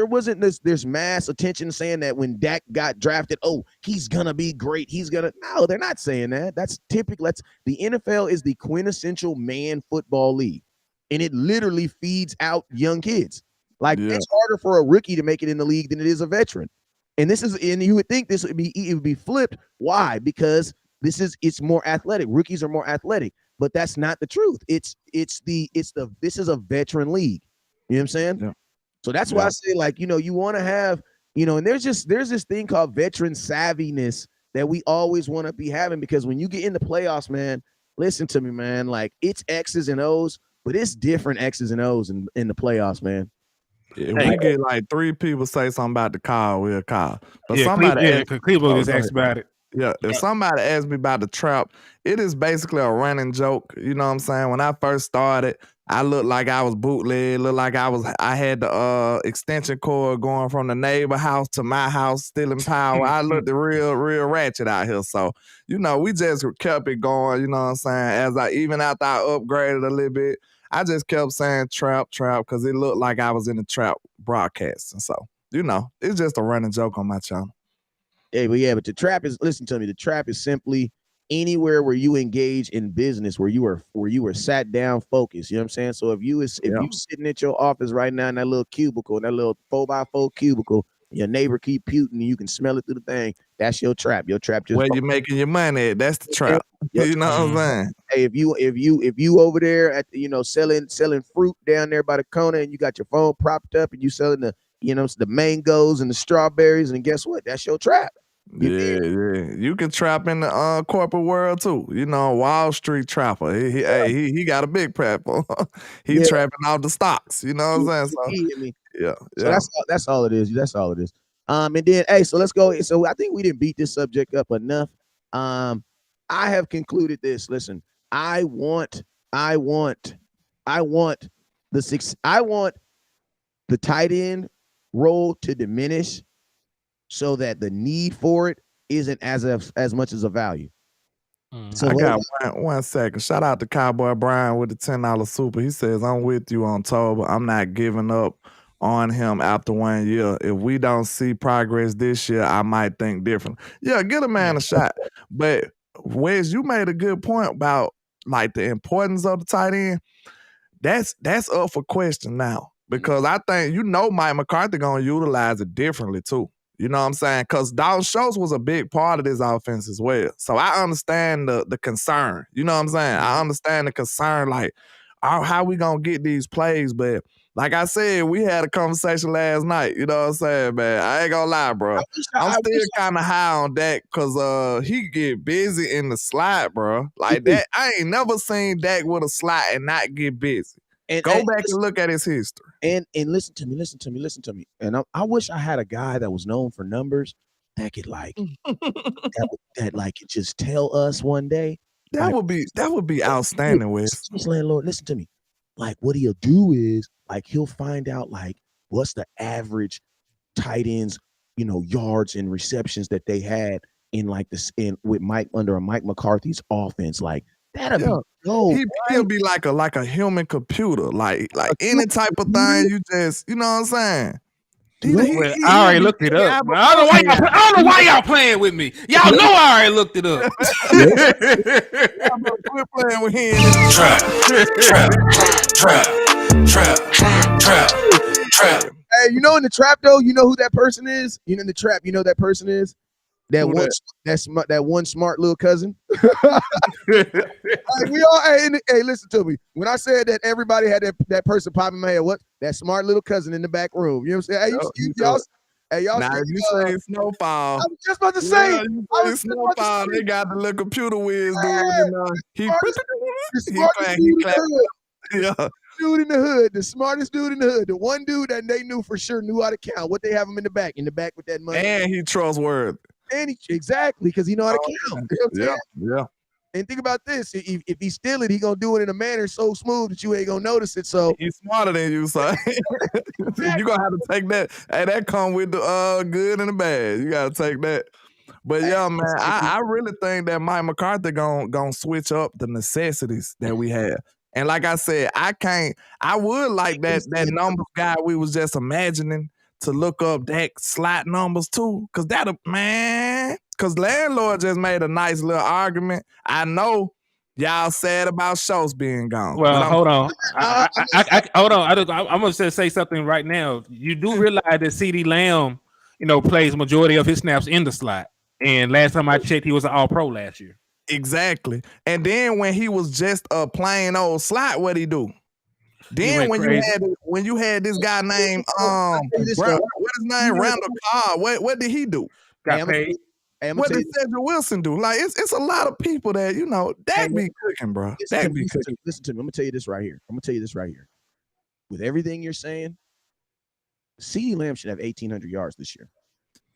wasn't this mass attention saying that when Dak got drafted, oh, he's gonna be great. No, they're not saying that. That's typical. The NFL is the quintessential man football league, and it literally feeds out young kids. Like, it's harder for a rookie to make it in the league than it is a veteran. And you would think it would be flipped. Why? Because it's more athletic. Rookies are more athletic, but that's not the truth. This is a veteran league. You know what I'm saying? Yeah. So that's why I say, like, you want to have, and there's this thing called veteran savviness that we always want to be having, because when you get in the playoffs, man, listen to me, man, like, it's X's and O's, but it's different X's and O's in the playoffs, man. If we get like 3 people say something about the car, we'll call. But Cleveland just asked about it. Yeah, if somebody asks me about the trap, it is basically a running joke. You know what I'm saying? When I first started, I looked like I was bootleg, looked like I had the extension cord going from the neighbor house to my house, stealing power. I looked real ratchet out here. So, we just kept it going, you know what I'm saying? Even after I upgraded a little bit, I just kept saying trap, because it looked like I was in the trap broadcasting. So, it's just a running joke on my channel. Hey, but the trap is, listen to me, the trap is simply anywhere where you engage in business, where you were sat down focused. You know what I'm saying? So if you sitting at your office right now in that little cubicle, in that little 4x4 cubicle, your neighbor keep puting and you can smell it through the thing, that's your trap. Your trap just where you making your money at, that's the trap. You know what I'm saying? Hey, if you over there at selling fruit down there by the corner, and you got your phone propped up and you selling the mangoes and the strawberries, and guess what? That's your trap. Yeah. You can trap in the corporate world too. Wall Street trapper. He got a big platform. He trapping off the stocks. You know what I'm saying? So that's all it is. That's all it is. And then, hey, so let's go. So I think we didn't beat this subject up enough. I have concluded this. Listen, I want the tight end role to diminish, so that the need for it isn't as much as a value. So I got 1 second. Shout out to Cowboy Brian with the $10 super. He says, I'm with you on October. I'm not giving up on him after 1 year. If we don't see progress this year, I might think different. Yeah, get a man a shot. But Wes, you made a good point about like the importance of the tight end. That's up for question now. Because I think Mike McCarthy gonna utilize it differently too. You know what I'm saying? Because Dalton Schultz was a big part of this offense as well. So I understand the concern. You know what I'm saying? I understand the concern, like, how we going to get these plays? But like I said, we had a conversation last night. You know what I'm saying, man? I ain't going to lie, bro. I'm still kind of high on Dak because he get busy in the slot, bro. Like that. I ain't never seen Dak with a slot and not get busy. Go back and look at his history. And listen to me, And I wish I had a guy that was known for numbers that could like that like could just tell us one day. That Like, would be outstanding, Wes. this landlord, listen to me. Like what he'll do is like he'll find out like what's the average tight ends, yards and receptions that they had in like this in with Mike under a Mike McCarthy's offense. Like that'll be dope. He'll be like a human computer, like any type of thing. You just, you know what I'm saying? I already looked it up. I don't know why y'all playing with me. Y'all know I already looked it up. Quit playing with him. Trap. Hey, in the trap though, you know who that person is? In the trap, you know that person is? That one smart little cousin. Like we all hey, listen to me. When I said that everybody had that person popping my head, what? That smart little cousin in the back room. You know what I'm saying? Y'all now, if you say Snowfall, I was just about to say, Snowfall, they got the little computer whiz dude. Dude in the hood, the smartest dude in the hood, the one dude that they knew for sure knew how to count. What they have him in the back with that money, and he trustworthy. And exactly because he know how to count. You know yeah. And think about this: if he steal it, he gonna do it in a manner so smooth that you ain't gonna notice it. So he's smarter than you, son. You gonna have to take that. Hey, that come with the good and the bad. You gotta take that. But yeah, man, I really think that Mike McCarthy gonna switch up the necessities that we have. And like I said, I would like that numbers guy we was just imagining to look up Dak slot numbers too. Cause cause landlord just made a nice little argument. I know y'all sad about Schultz being gone. Well, hold on. Hold on. I'm gonna say something right now. You do realize that CD Lamb, plays majority of his snaps in the slot. And last time I checked, he was an all-pro last year. Exactly. And then when he was just a plain old slot, what'd he do? Then when you had this guy named what his name? Randall Cobb, what did he do? Got paid. What did Cedric Wilson do? Like it's a lot of people that that be cooking, bro. That be cooking. Listen to me. I'm gonna tell you this right here. With everything you're saying, CeeDee Lamb should have 1,800 yards this year.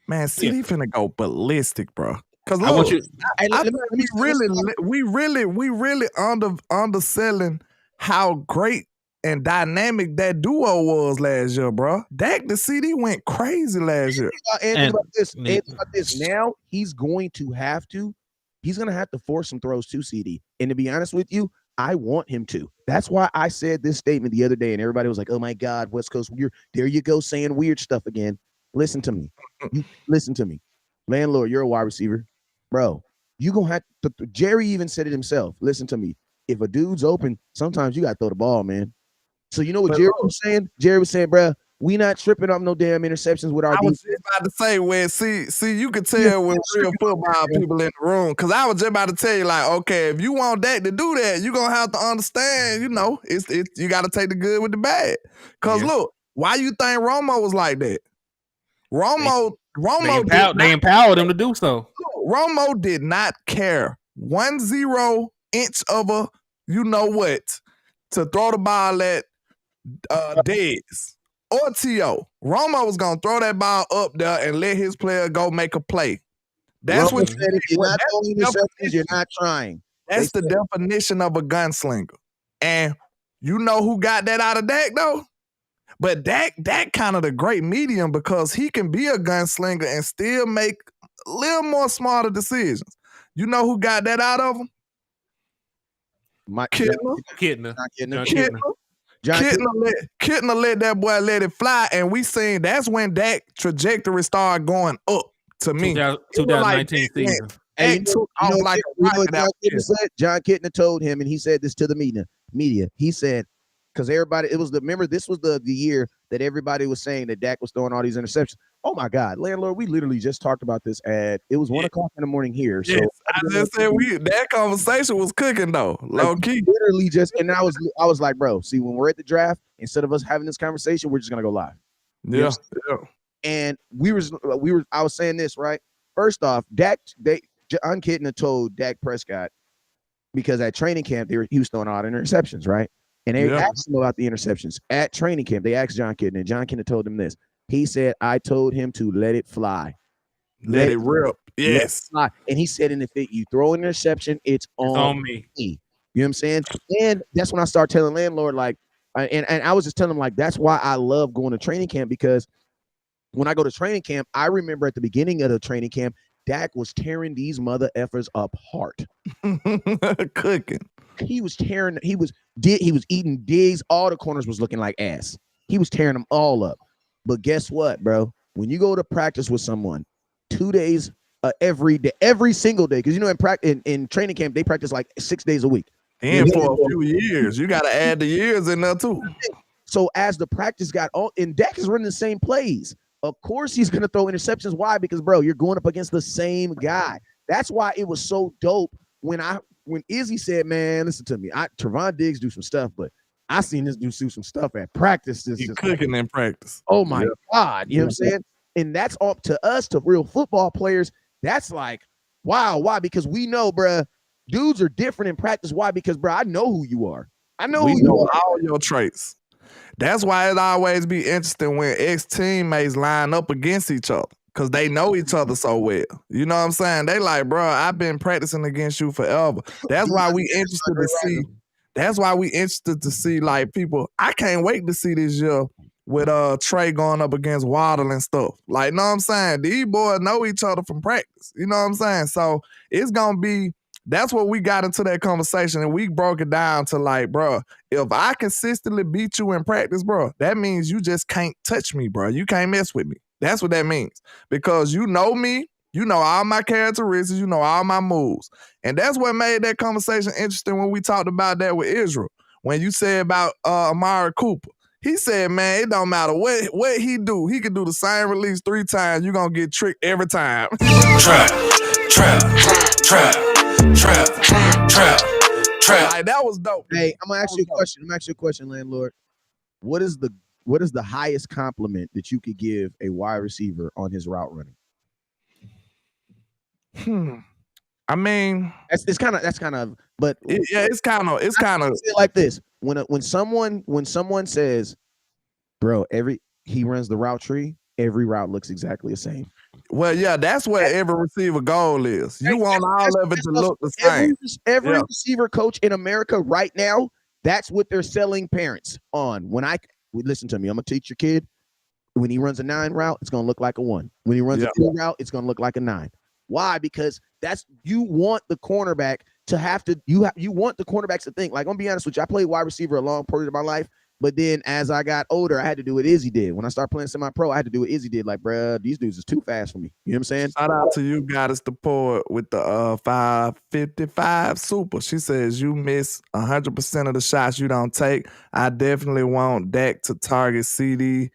Man, CeeDee finna go ballistic, bro. Because we really underselling how great and dynamic that duo was last year, bro. Dak to CD went crazy last year. And about this. Now he's going to have to force some throws to CD. And to be honest with you, I want him to. That's why I said this statement the other day, and everybody was like, "Oh my God, West Coast, there you go saying weird stuff again." Listen to me. Landlord, you're a wide receiver, bro. You gonna have to. Jerry even said it himself. Listen to me. If a dude's open, sometimes you gotta throw the ball, man. So you know what Jerry was saying? Jerry was saying, bro, we not tripping up no damn interceptions with our defense. I was just about to say, well, see, you could tell when real football people in the room. Because I was just about to tell you, like, okay, if you want Dak to do that, you're going to have to understand, it's you got to take the good with the bad. Because look, why you think Romo was like that? They empowered him to do so. Romo did not care 1-0 inch of a to throw the ball at Dez or T.O. Romo was gonna throw that ball up there and let his player go make a play. That's what said. If you're not throwing interceptions, you're not trying. That's the definition of a gunslinger. And you know who got that out of Dak though? But Dak kind of the great medium because he can be a gunslinger and still make a little more smarter decisions. You know who got that out of him? Kittner. Kittner let that boy let it fly, and we seen that's when Dak trajectory started going up to me. 2019 season. And John Kittner told him, and he said this to the media. He said, because everybody, this was the year that everybody was saying that Dak was throwing all these interceptions. Oh my God, landlord, we literally just talked about this it was 1 o'clock in the morning here. So I just said that conversation was cooking though, low key. Literally and I was like, bro, see, when we're at the draft, instead of us having this conversation, we're just gonna go live. Yeah. And I was saying this, right? First off, John Kittner told Dak Prescott, because at training camp he was throwing all the interceptions, right? And they asked him about the interceptions at training camp. They asked John Kitna, and John Kitna told him this. He said, I told him to let it fly. Let it rip. Yes. Let it fly. And he said, and if you throw an interception, it's on me. You know what I'm saying? And that's when I start telling landlord, like, and I was just telling him, like, that's why I love going to training camp, because when I go to training camp, I remember at the beginning of the training camp, Dak was tearing these mother effers apart. Cooking. He was tearing, he was eating digs. All the corners was looking like ass. He was tearing them all up. But guess what, bro? When you go to practice with someone 2 days, every day, every single day, because you know in training camp, they practice like 6 days a week. And for a few years, you got to add the years in there too. So as the practice got on, and Dak is running the same plays. Of course he's going to throw interceptions. Why? Because, bro, you're going up against the same guy. That's why it was so dope when Izzy said, man, listen to me. Trevon Diggs do some stuff, but I seen this dude do some stuff at practice. He's cooking in practice. Oh, my God. You know what I'm saying? And that's up to us, to real football players. That's like, wow. Why? Because we know, bro, dudes are different in practice. Why? Because, bro, I know who you are. I know who you are. All your traits. That's why it always be interesting when ex-teammates line up against each other, because they know each other so well. You know what I'm saying? They like, bro, I've been practicing against you forever. That's why we interested to see. That's why we interested to see, like, people. I can't wait to see this year with Trey going up against Waddle and stuff. Like, know what I'm saying? These boys know each other from practice. You know what I'm saying? So it's gonna be. That's what we got into that conversation, and we broke it down to, like, bro, if I consistently beat you in practice, bro, that means you just can't touch me, bro. You can't mess with me. That's what that means. Because you know me, you know all my characteristics, you know all my moves. And that's what made that conversation interesting when we talked about that with Israel. When you said about Amari Cooper, he said, man, it don't matter what he do. He could do the same release 3 times. You're going to get tricked every time. Trap. Like, that was dope. Hey, I'm gonna ask you a question. Landlord. What is the highest compliment that you could give a wide receiver on his route running? I mean, that's kind of, but it's kind of like this. When someone says, bro, he runs the route tree, every route looks exactly the same. Well, yeah, that's what every receiver goal is. You want all of it to look the same. Every receiver coach in America right now, that's what they're selling parents on. Listen to me, I'm gonna teach your kid. When he runs a 9 route, it's gonna look like a 1. When he runs a 2 route, it's gonna look like a 9. Why? Because you want the cornerback to have to. You want the cornerbacks to think. Like, I'm gonna be honest with you, I played wide receiver a long period of my life. But then as I got older, I had to do what Izzy did. When I started playing semi-pro, I had to do what Izzy did. Like, bruh, these dudes is too fast for me. You know what I'm saying? Shout out to you, Goddess the Poet, with the 555 Super. She says, you miss 100% of the shots you don't take. I definitely want Dak to target CeeDee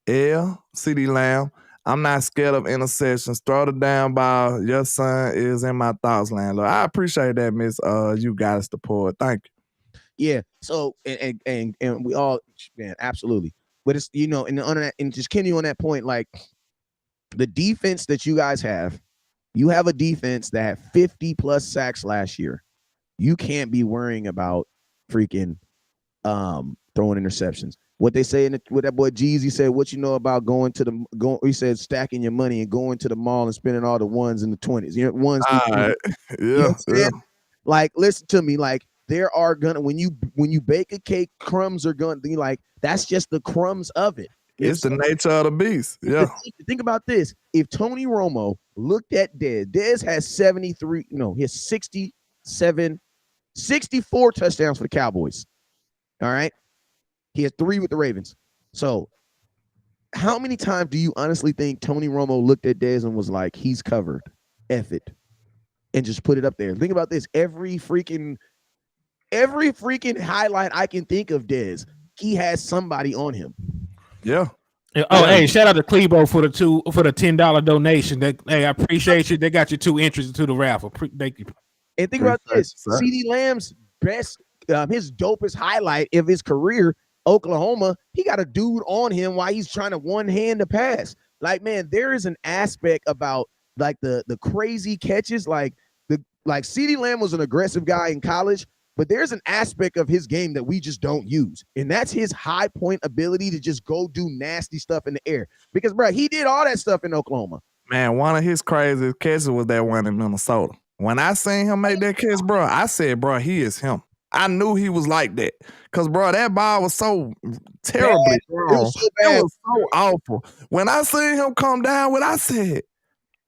Lamb. I'm not scared of interceptions. Throw the down ball. Your son is in my thoughts, landlord. I appreciate that, Miss you Goddess the Poet. Thank you. Yeah. So and we all, man, absolutely. But it's, you know, and just Kenny on that point, like the defense that you guys have, you have a defense that had 50 plus sacks last year. You can't be worrying about freaking throwing interceptions. What they say what that boy Jeezy said, what you know about he said stacking your money and going to the mall and spending all the 1s and the 20s. You know, 1s. Yeah. You know like, listen to me, like, there are gonna, when you bake a cake, crumbs are gonna be like, that's just the crumbs of it. It's the nature of the beast. Yeah. Think about this. If Tony Romo looked at Dez has 64 touchdowns for the Cowboys. All right. He has 3 with the Ravens. So how many times do you honestly think Tony Romo looked at Dez and was like, he's covered, F it, and just put it up there? Think about this. Every freaking highlight I can think of Dez, he has somebody on him. Yeah. Hey, shout out to Clebo for the $10 donation. Hey, I appreciate you. They got you 2 entries into the raffle. Thank you. And think about this: CeeDee Lamb's best, his dopest highlight of his career, Oklahoma. He got a dude on him while he's trying to one-hand the pass. Like, man, there is an aspect about like the crazy catches. Like CeeDee Lamb was an aggressive guy in college, But there's an aspect of his game that we just don't use. And that's his high point ability to just go do nasty stuff in the air. Because, bro, he did all that stuff in Oklahoma. Man, one of his craziest catches was that one in Minnesota. When I seen him make that catch, bro, I said, bro, he is him. I knew he was like that. Because, bro, that ball was so terribly wrong. It was so awful. When I seen him come down with, I said,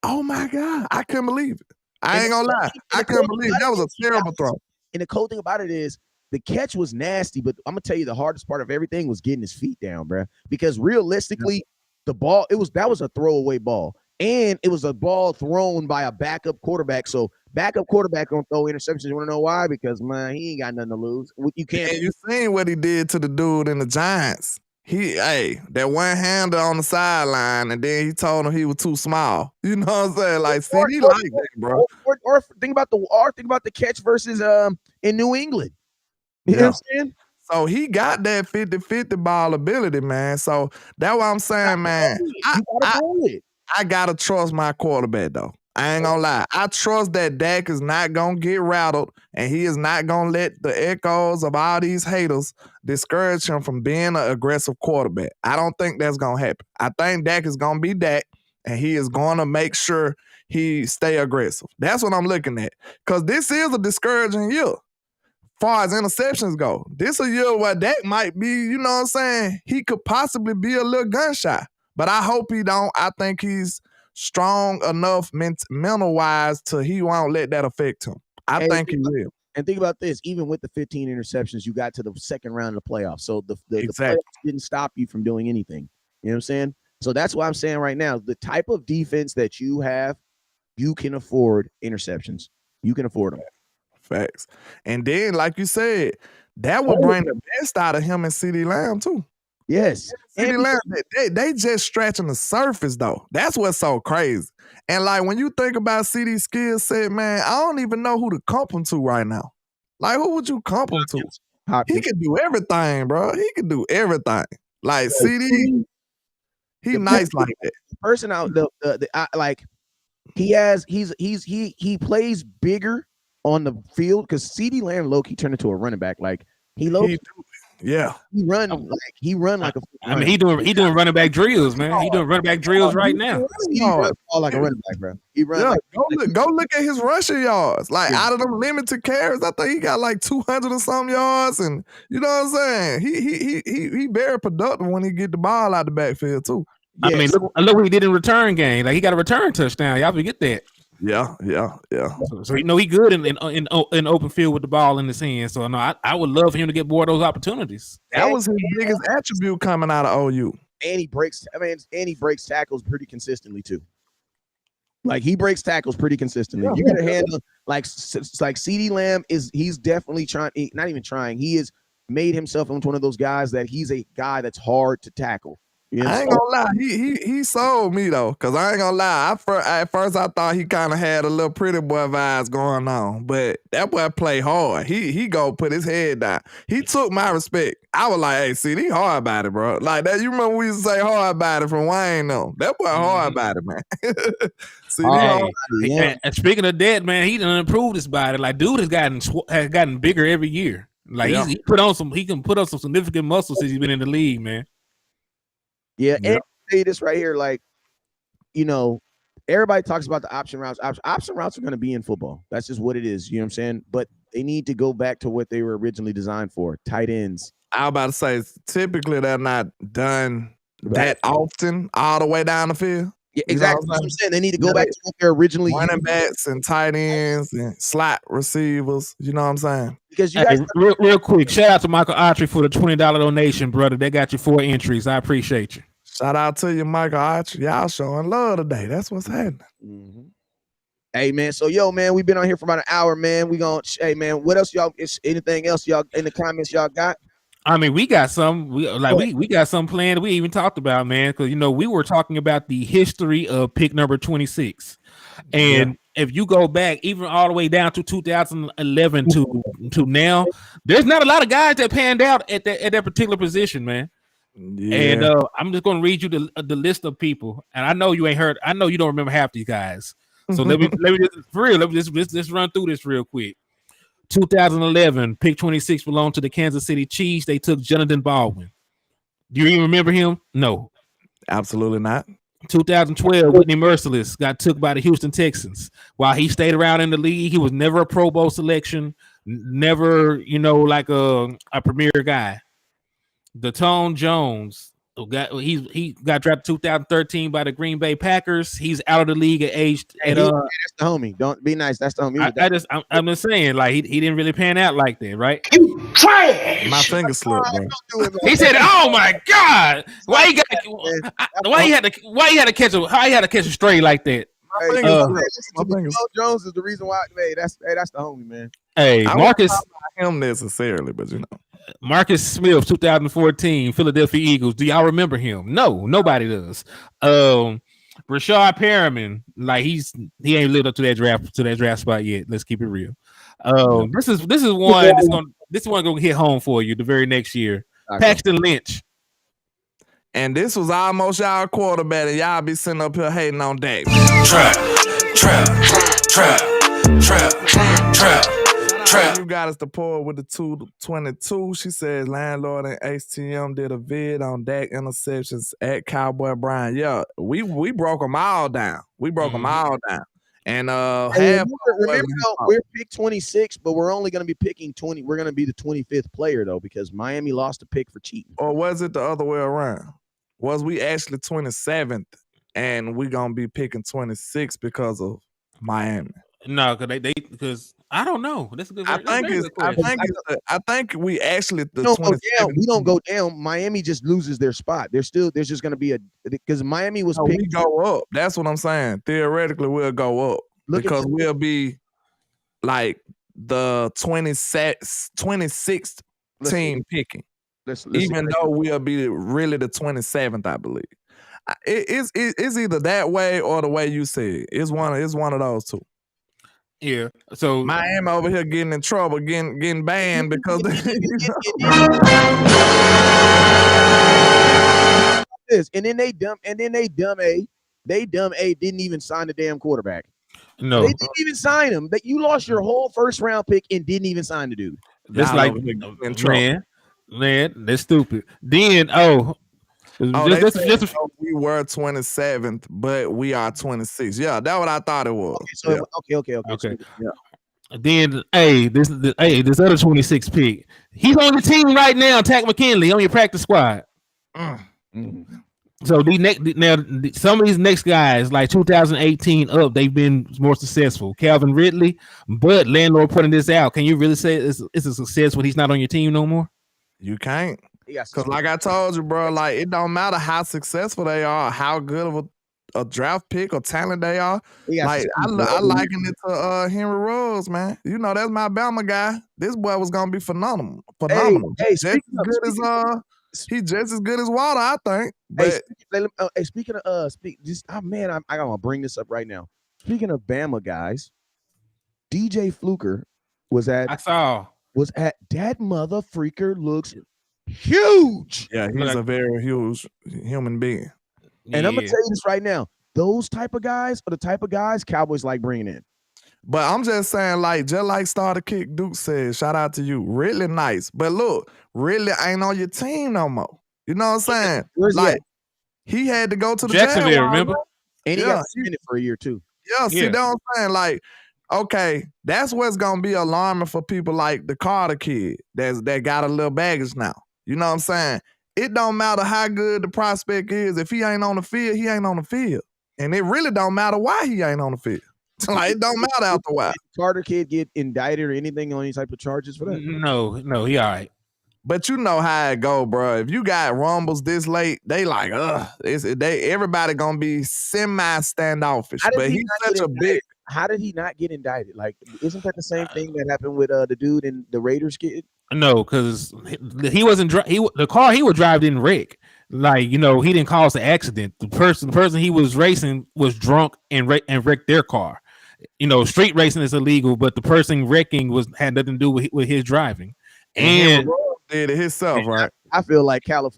oh, my God. I couldn't believe it. I ain't going to lie. I couldn't believe it. That was a terrible throw. And the cool thing about it is the catch was nasty, but I'm going to tell you the hardest part of everything was getting his feet down, bro. Because realistically, the ball, that was a throwaway ball. And it was a ball thrown by a backup quarterback. So backup quarterback don't throw interceptions. You want to know why? Because, man, he ain't got nothing to lose. You can't. And you seen what he did to the dude in the Giants. That one-hander on the sideline, and then he told him he was too small. You know what I'm saying? Like, see, he like that, bro. Or think about the catch versus in New England. You know what I'm saying? So he got that 50-50 ball ability, man. So that's what I'm saying, man. I gotta trust my quarterback, though. I ain't gonna lie. I trust that Dak is not gonna get rattled, and he is not gonna let the echoes of all these haters discourage him from being an aggressive quarterback. I don't think that's gonna happen. I think Dak is gonna be Dak, and he is gonna make sure he stay aggressive. That's what I'm looking at. Because this is a discouraging year. Far as interceptions go, this a year where Dak might be, you know what I'm saying? He could possibly be a little gun shy. But I hope he don't. I think he's strong enough mental-wise to he won't let that affect him. I think he will. And think about this. Even with the 15 interceptions, you got to the second round of the playoffs. So the playoffs didn't stop you from doing anything. You know what I'm saying? So that's why I'm saying right now, the type of defense that you have, you can afford interceptions. You can afford them. Facts. And then, like you said, that will bring the best out of him and CeeDee Lamb, too. Yes. CeeDee Lamb, they just scratching the surface, though. That's what's so crazy. And, like, when you think about CeeDee's skill set, man, I don't even know who to comp him to right now. Like, who would you comp him to? He can do everything, bro. He can do everything. Like, CeeDee, he nice like that. The person out, like, he plays bigger on the field because CeeDee Lamb low-key turned into a running back. Like, he run like a. I mean, he doing running back drills, man. He doing running back drills right now. He runs like a running back, bro. He runs. Go look at his rushing yards. Like out of them limited carries, I think he got like 200 or some yards, and you know what I'm saying. He very productive when he get the ball out the backfield too. Yes. I mean, look what he did in return game. Like he got a return touchdown. Y'all forget that. Yeah. So you know he good in open field with the ball in his hand. So no, I would love for him to get more of those opportunities. That was his biggest attribute coming out of OU. And he breaks tackles pretty consistently too. Like he breaks tackles pretty consistently. You gotta handle like CeeDee Lamb he's definitely trying. Not even trying. He has made himself into one of those guys that he's a guy that's hard to tackle. You know? I ain't gonna lie, he sold me though, cause I ain't gonna lie. At first I thought he kind of had a little pretty boy vibes going on, but that boy play hard. He go put his head down. He took my respect. I was like, hey, see, he hard about it, bro. Like that. You remember we used to say hard about it from Wayne though. That boy hard about it, man. See, and speaking of that, man, he done improved his body. Like dude has gotten bigger every year. Like he can put on some significant muscle since he's been in the league, man. Yeah, and I'll say this right here, like, you know, everybody talks about the option routes. Option routes are going to be in football. That's just what it is. You know what I'm saying? But they need to go back to what they were originally designed for, tight ends. I was about to say, typically they're not done that often all the way down the field. Yeah, exactly. That's what I'm saying. They need to go back to what they're originally running backs and tight ends and slot receivers. You know what I'm saying? Because you guys real quick, shout out to Michael Autry for the $20 donation, brother. They got you 4 entries. I appreciate you. Shout out to you, Michael Autry. Y'all showing love today. That's what's happening. Mm-hmm. Hey man, so man, we've been on here for about an hour, man. Hey man, what else y'all? Is anything else y'all in the comments y'all got? I mean, we got some. We got some planned. We even talked about, man, because we were talking about the history of pick number 26, and if you go back even all the way down to 2011 to now, there's not a lot of guys that panned out at that particular position, man. Yeah. And I'm just gonna read you the list of people, and I know you ain't heard. I know you don't remember half these guys. So let me just for real. Let's run through this real quick. 2011, pick 26 belonged to the Kansas City Chiefs. They took Jonathan Baldwin. Do you even remember him? No. Absolutely not. 2012, Whitney Merciless got took by the Houston Texans. While he stayed around in the league, he was never a Pro Bowl selection, never, like a premier guy. Datone Jones he got drafted 2013 by the Green Bay Packers. He's out of the league at age. That's the homie. Don't be nice. That's the homie. I'm just saying, like he didn't really pan out like that, right? You trash. My finger slipped, bro. He said, "Oh my God, why he had to catch a stray like that?" Jones is the reason why. Hey, that's the homie, man. Hey, Marcus, not him necessarily, but Marcus Smith, 2014 Philadelphia Eagles. Do y'all remember him? No, nobody does. Rashad Perriman, like he ain't lived up to that draft spot yet. Let's keep it real. This is one gonna hit home for you the very next year. Okay. Paxton Lynch. And this was almost y'all quarterback, and y'all be sitting up here hating on Dak. Trap. You got us to pour with the 222. She says landlord and HTM did a vid on Dak interceptions at Cowboy Brian. Yeah, we broke them all down. them all down. And remember we're pick 26, but we're only going to be picking 20. We're going to be the 25th player though, because Miami lost a pick for cheating. Or was it the other way around? Was we actually 27th and we gonna be picking 26 because of Miami? No, because I don't know. That's a good. I think we actually we don't go down. Miami just loses their spot. There's just going to be because Miami was picked. We go up. That's what I'm saying. Theoretically, we'll go up because we'll be like the 26th team picking. Even though we'll be really the 27th, I believe. It's either that way or the way you say it. It's one of those two. Yeah. So Miami over here getting in trouble, getting banned because and then they dumb A didn't even sign the damn quarterback. No, they didn't even sign him. That you lost your whole first round pick and didn't even sign the dude. That's like man, that's stupid. Then we were 27th, but we are 26. Yeah, that's what I thought it was. Okay. Yeah. Then this other 26 pick, he's on the team right now. Tack McKinley on your practice squad. So some of these next guys, like 2018 up, they've been more successful. Calvin Ridley, but landlord putting this out. Can you really say it's a success when he's not on your team no more? You can't. Because like I told you, bro, like it don't matter how successful they are, how good of a draft pick or talent they are. Like I liken it to Henry Ruggs, man. You know, that's my Bama guy. This boy was gonna be phenomenal. He's just as good as Water, I think. But speaking of I gotta bring this up right now. Speaking of Bama guys, DJ Fluker was at that mother freaker looks huge. Yeah, he's a very huge human being. And I'm gonna tell you this right now: those type of guys are the type of guys Cowboys like bringing in. But I'm just saying, just like Starter Kick Duke said, shout out to you. Really nice. But look, really ain't on your team no more. You know what I'm saying? He had to go to the Jacksonville, remember? And he got suspended for a year too. Yeah, see that what I'm saying? Okay, that's what's gonna be alarming for people like the Carter kid that got a little baggage now. You know what I'm saying? It don't matter how good the prospect is. If he ain't on the field, he ain't on the field. And it really don't matter why he ain't on the field. It don't matter after a while. Carter kid get indicted or anything on any type of charges for that? No, he all right. But you know how it go, bro. If you got rumbles this late, they like, everybody gonna be semi-standoffish. But he's such a big. How did he not get indicted? Like, isn't that the same thing that happened with the dude in the Raiders kid? No, because he wasn't. The car he was driving didn't wreck. Like, he didn't cause the accident. The person he was racing was drunk and wrecked their car. Street racing is illegal, but the person wrecking had nothing to do with his driving. And did it himself, right? I feel like on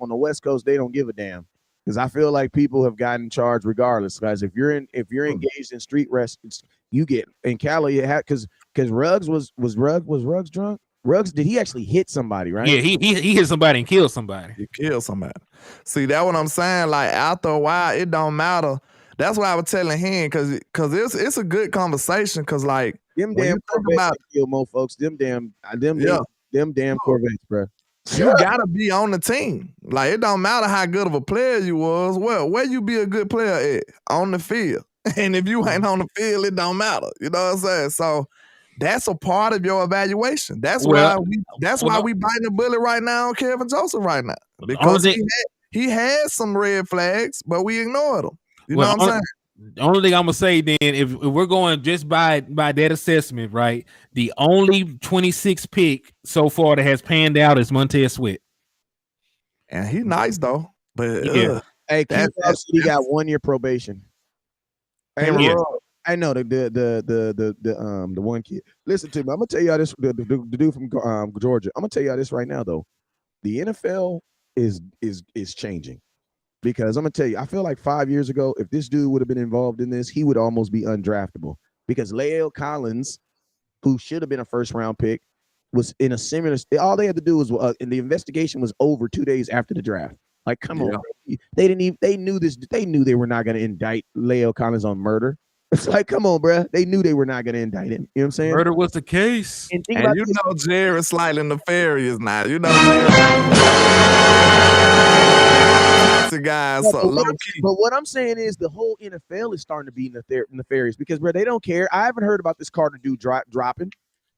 the West Coast they don't give a damn. because I feel like people have gotten charged regardless. Guys, if you're engaged in street rest, you get in Cali. Because Ruggs drunk. Ruggs, did he actually hit somebody? Right? Yeah, he hit somebody and killed somebody. You kill somebody. See, that's what I'm saying. Like after a while, it don't matter. That's what I was telling him because it's a good conversation. Because like them damn Corvettes kill more folks. Them damn Corvettes, bro. You gotta be on the team. Like it don't matter how good of a player you was. Well, where you be a good player at on the field, and if you ain't on the field, it don't matter. You know what I'm saying? So that's a part of your evaluation. That's why we biting the bullet right now on Kevin Joseph right now because he had some red flags, but we ignored them. You know what I'm saying? The only thing I'm gonna say then, if we're going just by that assessment, right? The only 26 pick so far that has panned out is Montez Sweat, and he's nice though. But hey, he got 1 year probation. Hey, I know the one kid. Listen to me. I'm gonna tell y'all this. The dude from Georgia. I'm gonna tell y'all this right now though. The NFL is changing. Because I'm gonna tell you, I feel like 5 years ago, if this dude would have been involved in this, he would almost be undraftable. Because Lael Collins, who should have been a first round pick, was in a similar. All they had to do was, and the investigation was over 2 days after the draft. Like, come on, they didn't even. They knew this. They knew they were not going to indict Lael Collins on murder. It's like, come on, bro. They knew they were not going to indict him. You know what I'm saying? Murder was the case. And you know Jerry's slightly nefarious now. You know Jerry. Guys, but what I'm saying is the whole NFL is starting to be nefarious because, bro, they don't care. I haven't heard about this Carter dude dropping.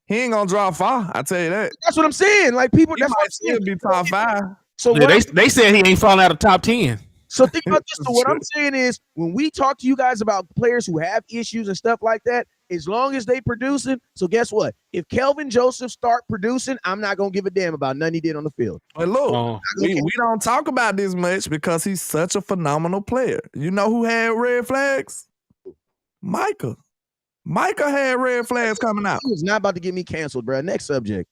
He ain't gonna drop far. I tell you that. That's what I'm saying. Like people, he might still be top 5. So they said he ain't falling out of top 10. So think about this. So what I'm saying is, when we talk to you guys about players who have issues and stuff like that, as long as they producing, so guess what? If Kelvin Joseph start producing, I'm not gonna give a damn about nothing he did on the field. But look, we don't talk about this much because he's such a phenomenal player. You know who had red flags? Micah. Micah had red flags coming out. He was not about to get me canceled, bro. Next subject.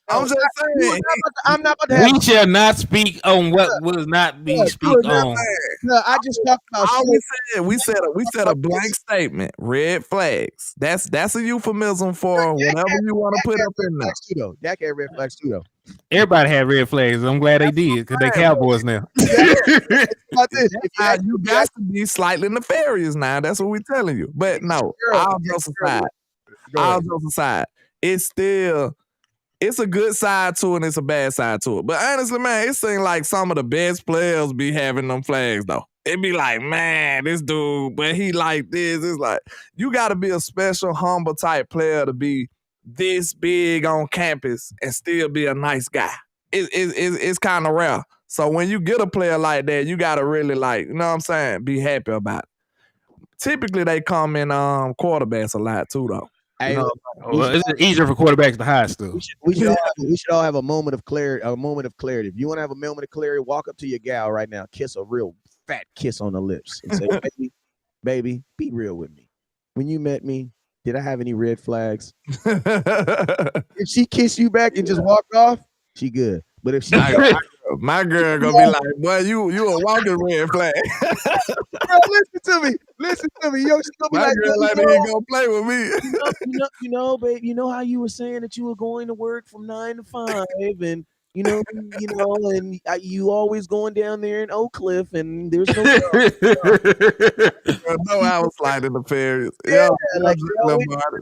I'm just saying. I'm not about to have. We shall not speak on what will not be speak on. No, I just talked about. All we said a blank statement. Red flags. That's a euphemism for whatever you want to put up in there. Dak had red flags too, though. Everybody had red flags. I'm glad they did because they Cowboys now. You got to be slightly nefarious now. That's what we're telling you. But no, all jokes aside, it's still. It's a good side to it and it's a bad side to it. But honestly, man, it seems like some of the best players be having them flags, though. It be like, man, this dude, but he like this. It's like, you got to be a special, humble type player to be this big on campus and still be a nice guy. It's kind of rare. So when you get a player like that, you got to really like, you know what I'm saying, be happy about it. Typically, they come in quarterbacks a lot, too, though. Hey, it's easier for quarterbacks to hide stuff. We should all have a moment of clarity. If you want to have a moment of clarity, walk up to your gal right now, kiss a real fat kiss on the lips, and say, baby, be real with me. When you met me, did I have any red flags? If she kiss you back and just walk off, she good. But if she my girl gonna be like, boy, you a walking red flag. Bro, listen to me. Yo, she gonna be my like, girl like, they ain't gonna play with me. Babe, you know how you were saying that you were going to work from 9 to 5, and and you always going down there in Oak Cliff, and there's no. No, I was slightly nefarious.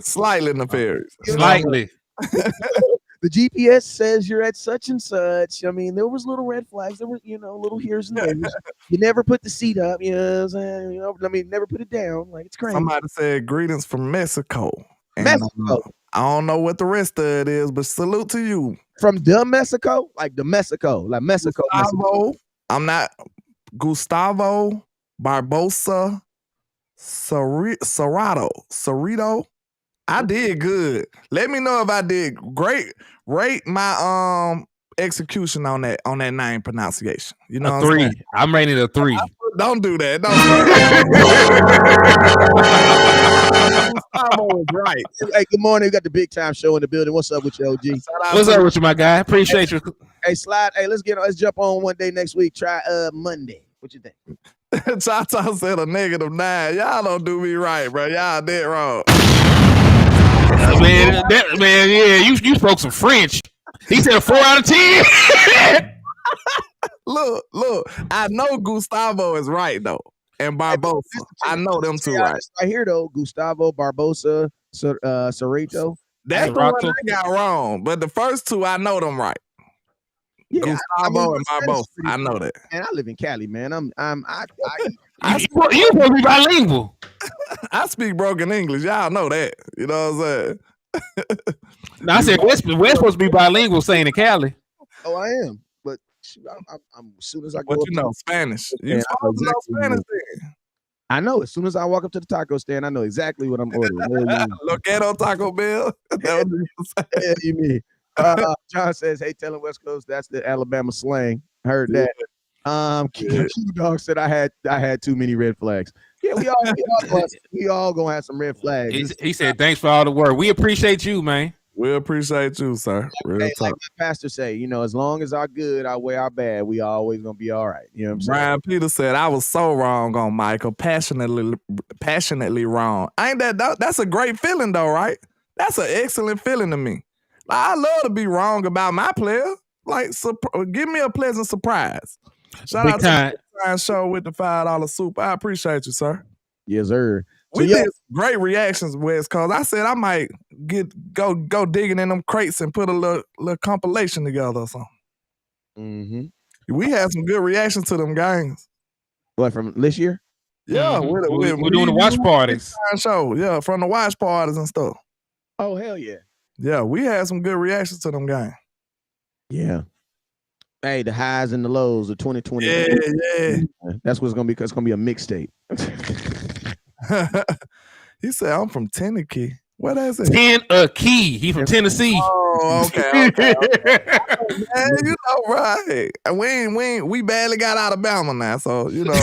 Slightly nefarious. Slightly. The GPS says you're at such and such. I mean, there was little red flags. There were, little here's and there's. You never put the seat up. Never put it down. Like, it's crazy. Somebody said greetings from Mexico. Mexico. I don't know what the rest of it is, but salute to you. From the Mexico? Like the Mexico. Like Mexico. Gustavo, I'm not Gustavo Barbosa Cerrito. I did good. Let me know if I did great. Rate my execution on that name pronunciation. You know, a 3. I'm rating it a 3. Don't do that. Gustavo is right. Hey, good morning. We got the big time show in the building. What's up with you, OG? What's up with you, my guy? Appreciate you. Hey, slide. Hey, let's jump on one day next week. Try Monday. What you think? Chata said a -9. Y'all don't do me right, bro. Y'all dead wrong. Man, yeah, you spoke some French. He said a 4 out of 10. Look. I know Gustavo is right though, and Barbosa. I know them two right. Right here though, Gustavo, Barbosa, Cerrito. That's the one I got wrong, but the first two I know them right. Yeah, Gustavo and Barbosa. I know that. And I live in Cali, man. You supposed to be bilingual. I speak broken English. Y'all know that. You know what I'm saying? No, I said we're supposed to be bilingual, saying in Cali. Oh, I am. But I'm as soon as I go. But you know Spanish. You supposed to know Spanish then. I know. As soon as I walk up to the taco stand, I know exactly what I'm ordering. Look at on Taco Bell. That was you mean. John says, "Hey, tell him West Coast. That's the Alabama slang." Heard that. Q Dog said I had too many red flags. Yeah, we all gonna have some red flags. He said, "Thanks for all the work. We appreciate you, man. We appreciate you, sir." Like my pastor say, as long as our good outweigh our bad, we always gonna be all right. You know what I'm saying? Brian Peter said, "I was so wrong on Michael, passionately wrong." Ain't that's a great feeling though, right? That's an excellent feeling to me. I love to be wrong about my player. Like, give me a pleasant surprise. Shout out to the show with the $5 soup. I appreciate you, sir. Yes, sir. We did great reactions, West Coast. I said I might go digging in them crates and put a little compilation together or something. Mm-hmm. We had some good reactions to them games. What, from this year? Yeah, we're doing the watch parties. Show, yeah, from the watch parties and stuff. Oh, hell yeah. Yeah, we had some good reactions to them games. Yeah. Hey, the highs and the lows of 2020. Yeah. That's what's gonna be. Cause it's gonna be a mixtape. He said, "I'm from Tennessee." What is it? Tennessee. He from Tennessee. Oh, okay. Man, you know, right? We barely got Alabama now, so you know.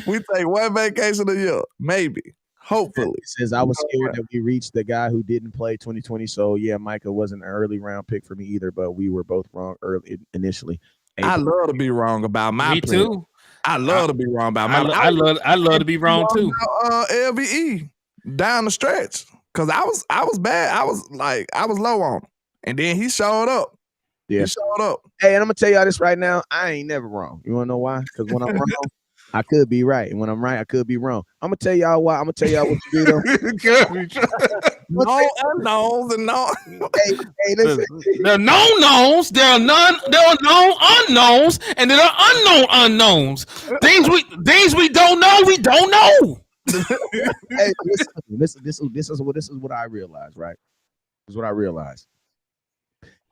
We take one vacation a year, maybe. Hopefully. It says I was scared that we reached the guy who didn't play 2020. So yeah, Micah wasn't an early round pick for me either, but we were both wrong early initially. I love to be wrong about my Me too. I love to be wrong about my I love to be wrong too. LVE down the stretch. Cause I was bad. I was low on him. And then he showed up. Yeah. He showed up. Hey, and I'm gonna tell y'all this right now. I ain't never wrong. You wanna know why? Because when I'm wrong, I could be right, and when I'm right, I could be wrong. I'm gonna tell y'all why. I'm gonna tell y'all what to do though. No unknowns and no. Hey, listen. There are known knowns. There are known unknowns, and there are unknown unknowns. Things we don't know. We don't know. Hey, listen. This is what I realized. Right? This is what I realized.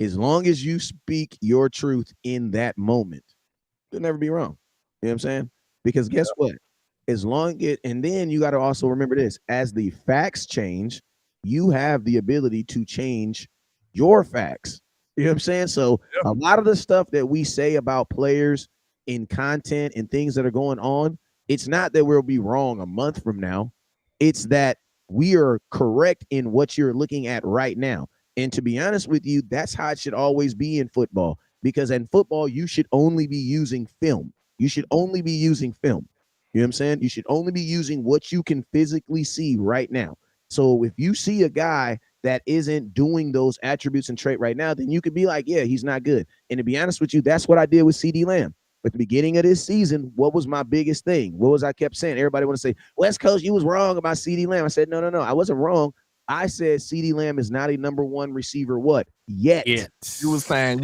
As long as you speak your truth in that moment, you'll never be wrong. You know what I'm saying? Because guess what? And then you got to also remember this: as the facts change, you have the ability to change your facts. You know what I'm saying? So a lot of the stuff that we say about players in content and things that are going on, it's not that we'll be wrong a month from now. It's that we are correct in what you're looking at right now. And to be honest with you, that's how it should always be in football. Because in football, you should only be using film. You should only be using film. You know what I'm saying? You should only be using what you can physically see right now. So if you see a guy that isn't doing those attributes and trait right now, then you could be like, yeah, he's not good. And to be honest with you, that's what I did with CeeDee Lamb. At the beginning of this season, what was my biggest thing? What was I kept saying? Everybody want to say, West Coast, you was wrong about CeeDee Lamb. I said, no, I wasn't wrong. I said CeeDee Lamb is not a number one receiver. What? Yet. You was saying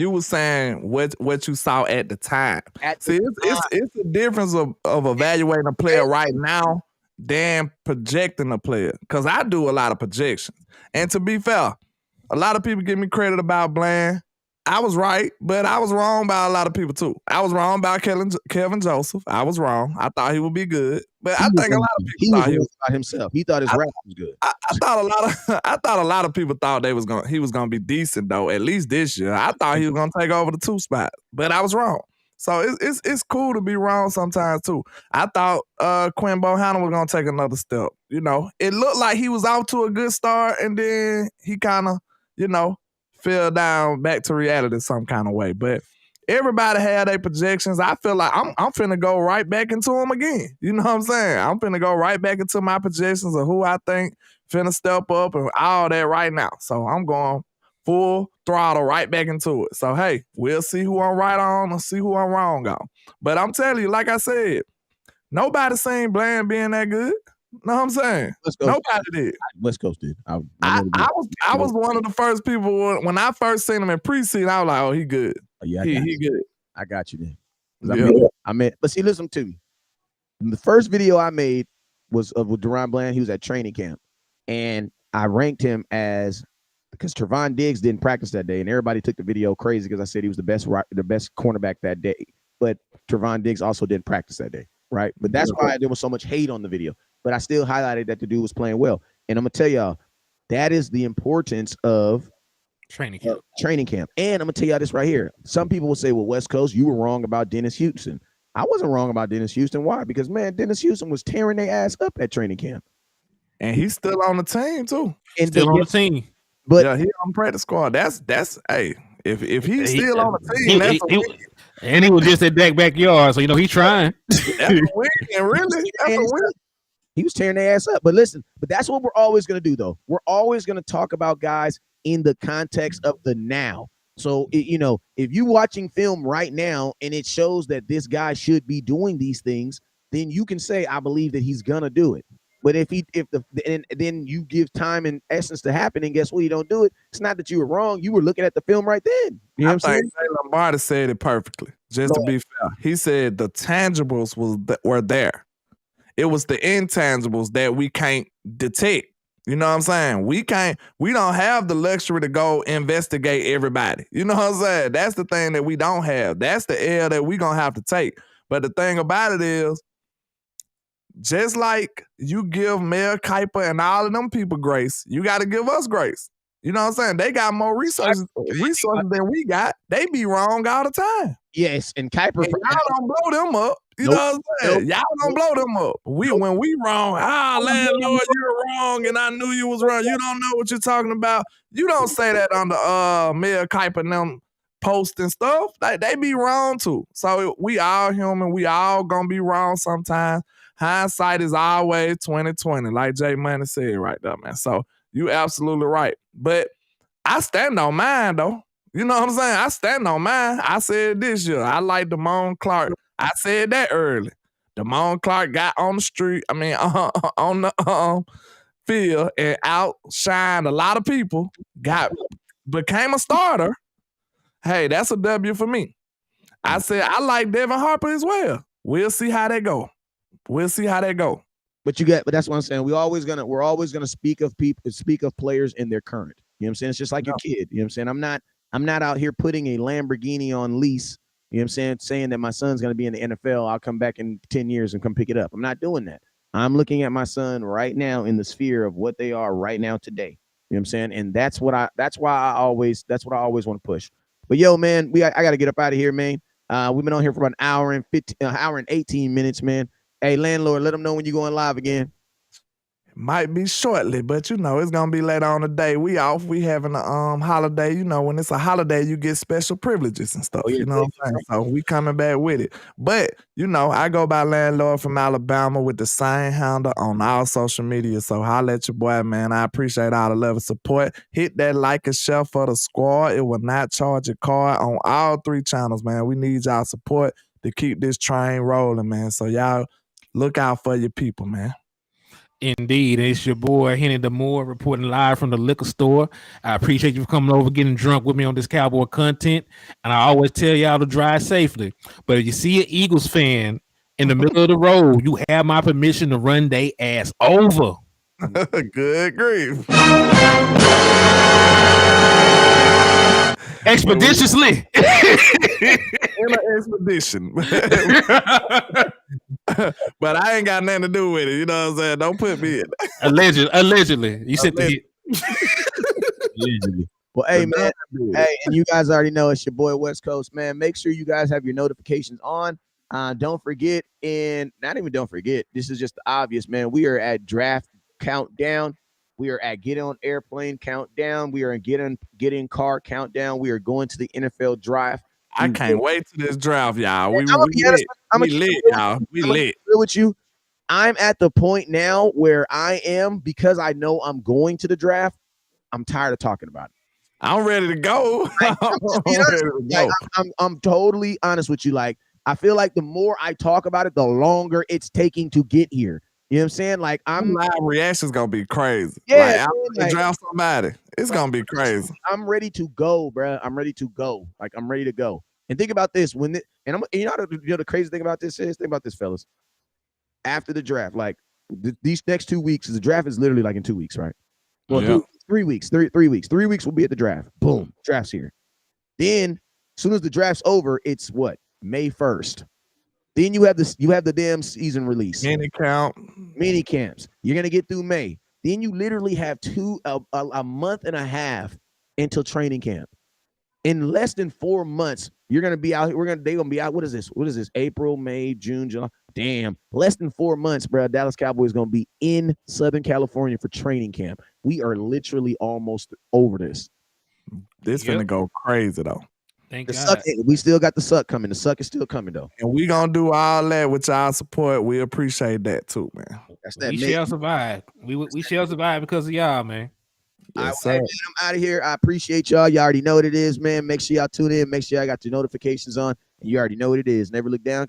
what you saw at the time. It's a difference of evaluating a player right now than projecting a player. Because I do a lot of projections. And to be fair, a lot of people give me credit about Bland. I was right, but I was wrong about a lot of people too. I was wrong about Kevin Joseph. I was wrong. I thought he would be good, but I think a lot of people thought he was about himself. He thought his rap was good. I thought a lot of people thought he was gonna be decent though. At least this year, I thought he was gonna take over the 2 spot, but I was wrong. So it's cool to be wrong sometimes too. I thought Quinn Bohanna was gonna take another step. You know, it looked like he was off to a good start, and then he kind of, fell down back to reality some kind of way. But everybody had their projections. I feel like I'm finna go right back into them again. You know what I'm saying? I'm finna go right back into my projections of who I think finna step up and all that right now. So I'm going full throttle right back into it. So, hey, we'll see who I'm right on and see who I'm wrong on. But I'm telling you, like I said, nobody seen Bland being that good. Know what I'm saying? Nobody did. West Coast did. I was one of the first people when I first seen him in preseason. I was like, oh, he good. Yeah, he good. I got you then. I mean, but see, listen to me. The first video I made was with Deron Bland. He was at training camp, and I ranked him as because Trevon Diggs didn't practice that day, and everybody took the video crazy because I said he was the best cornerback that day. But Trevon Diggs also didn't practice that day, right? But that's why there was so much hate on the video. But I still highlighted that the dude was playing well. And I'm gonna tell y'all, that is the importance of training camp. And I'm gonna tell y'all this right here. Some people will say, well, West Coast, you were wrong about Dennis Houston. I wasn't wrong about Dennis Houston. Why? Because, man, Dennis Houston was tearing their ass up at training camp. And he's still on the team, too. And still on the team. But yeah, he on practice squad. That's hey, if he's still on the team, that's a win. And he was just at Dak backyard, so he's trying. That's a win, really. That's a win. He was tearing their ass up. But listen, that's what we're always going to do, though. We're always going to talk about guys in the context of the now. So, if you're watching film right now and it shows that this guy should be doing these things, then you can say, I believe that he's going to do it. But then you give time and essence to happen, and guess what? You don't do it. It's not that you were wrong. You were looking at the film right then. You know what I'm saying? Lombardi said it perfectly. Just to be fair, he said the tangibles were there. It was the intangibles that we can't detect. You know what I'm saying? We don't have the luxury to go investigate everybody. You know what I'm saying? That's the thing that we don't have. That's the L that we gonna have to take. But the thing about it is, just like you give Mel Kiper and all of them people grace, you got to give us grace. You know what I'm saying? They got more resources than we got. They be wrong all the time. Yes, and Kiper. And y'all don't blow them up. You know what I'm saying? Y'all don't blow them up. When we wrong, landlord, you're wrong, and I knew you was wrong. You don't know what you're talking about. You don't say that on the Mel Kiper and them posts and stuff. They be wrong too. So we all human. We all gonna be wrong sometimes. Hindsight is always 20/20, like Jay Money said right there, man. So you absolutely right. But I stand on mine, though. You know what I'm saying? I stand on mine. I said this year, I like Damone Clark. I said that early. Damone Clark got on the street, on the field and outshined a lot of people, became a starter. Hey, that's a W for me. I said I like Devin Harper as well. We'll see how they go. But that's what I'm saying. We're always gonna speak of players in their current. You know what I'm saying? It's just like your kid. You know what I'm saying? I'm not out here putting a Lamborghini on lease. You know what I'm saying that my son's gonna be in the NFL. I'll come back in 10 years and come pick it up. I'm not doing that. I'm looking at my son right now in the sphere of what they are right now today. You know what I'm saying? And that's why I always want to push. But yo, man, I gotta get up out of here, man. We've been on here for about an hour and 18 minutes, man. Hey, landlord, let them know when you're going live again. Might be shortly, but it's gonna be later on today. We off. We having a holiday. When it's a holiday, you get special privileges and stuff. You know what I'm saying? So we coming back with it. But I go by Landlord from Alabama with the same handle on all social media. So holla at your boy, man. I appreciate all the love and support. Hit that like and share for the squad. It will not charge your card on all 3 channels, man. We need y'all support to keep this train rolling, man. So y'all look out for your people, man. Indeed, it's your boy Henny Damore reporting live from the liquor store. I appreciate you for coming over, getting drunk with me on this Cowboy content, and I always tell y'all to drive safely. But if you see an Eagles fan in the middle of the road, you have my permission to run they ass over. Good grief. Expeditiously. In an expedition. But I ain't got nothing to do with it. You know what I'm saying? Don't put me in. Allegedly. You said the hit. Allegedly. Well, hey, man. Hey, and you guys already know it's your boy West Coast, man. Make sure you guys have your notifications on. Don't forget, this is just the obvious, man. We are at draft countdown. We are at get on airplane countdown. We are in get in car countdown. We are going to the NFL draft. I can't wait to this draft, y'all. We I'm gonna be honest. lit. I'm We gonna lit, y'all. We I'm gonna lit. be real with you. I'm at the point now where I am, because I know I'm going to the draft. I'm tired of talking about it. I'm ready to go. I'm just being honest. Like, I'm totally honest with you. Like, I feel like the more I talk about it, the longer it's taking to get here. You know what I'm saying? Like, I'm live reaction's gonna be crazy. Yeah, like, after man, they like- draft somebody, it's gonna be crazy. I'm ready to go, bro. I'm ready to go. Like, I'm ready to go. And think about this and you know the crazy thing about this is, think about this, fellas. After the draft, like these next 2 weeks, the draft is literally like in 2 weeks, right? Well, Yeah. 3 weeks, 3 weeks. 3 weeks we'll be at the draft. Boom, draft's here. Then, as soon as the draft's over, it's what? May 1st. Then you have the damn season release. Mini count. Mini camps. You're gonna get through May. Then you literally have a month and a half until training camp. In less than 4 months, you're gonna be out. They're gonna be out. What is this? April, May, June, July. Damn, less than 4 months, bro. Dallas Cowboys gonna be in Southern California for training camp. We are literally almost over this. This finna go crazy though. Thank The God. suck, we still got the suck coming. The suck is still coming though. And we gonna do all that with y'all support. We appreciate that too, man. That's that. We shall survive. We shall survive because of y'all, man. Yes, Hey, sir. man, I'm out of here. I appreciate y'all. You already know what it is, man. Make sure y'all tune in. Make sure y'all got your notifications on. And you already know what it is. Never look down.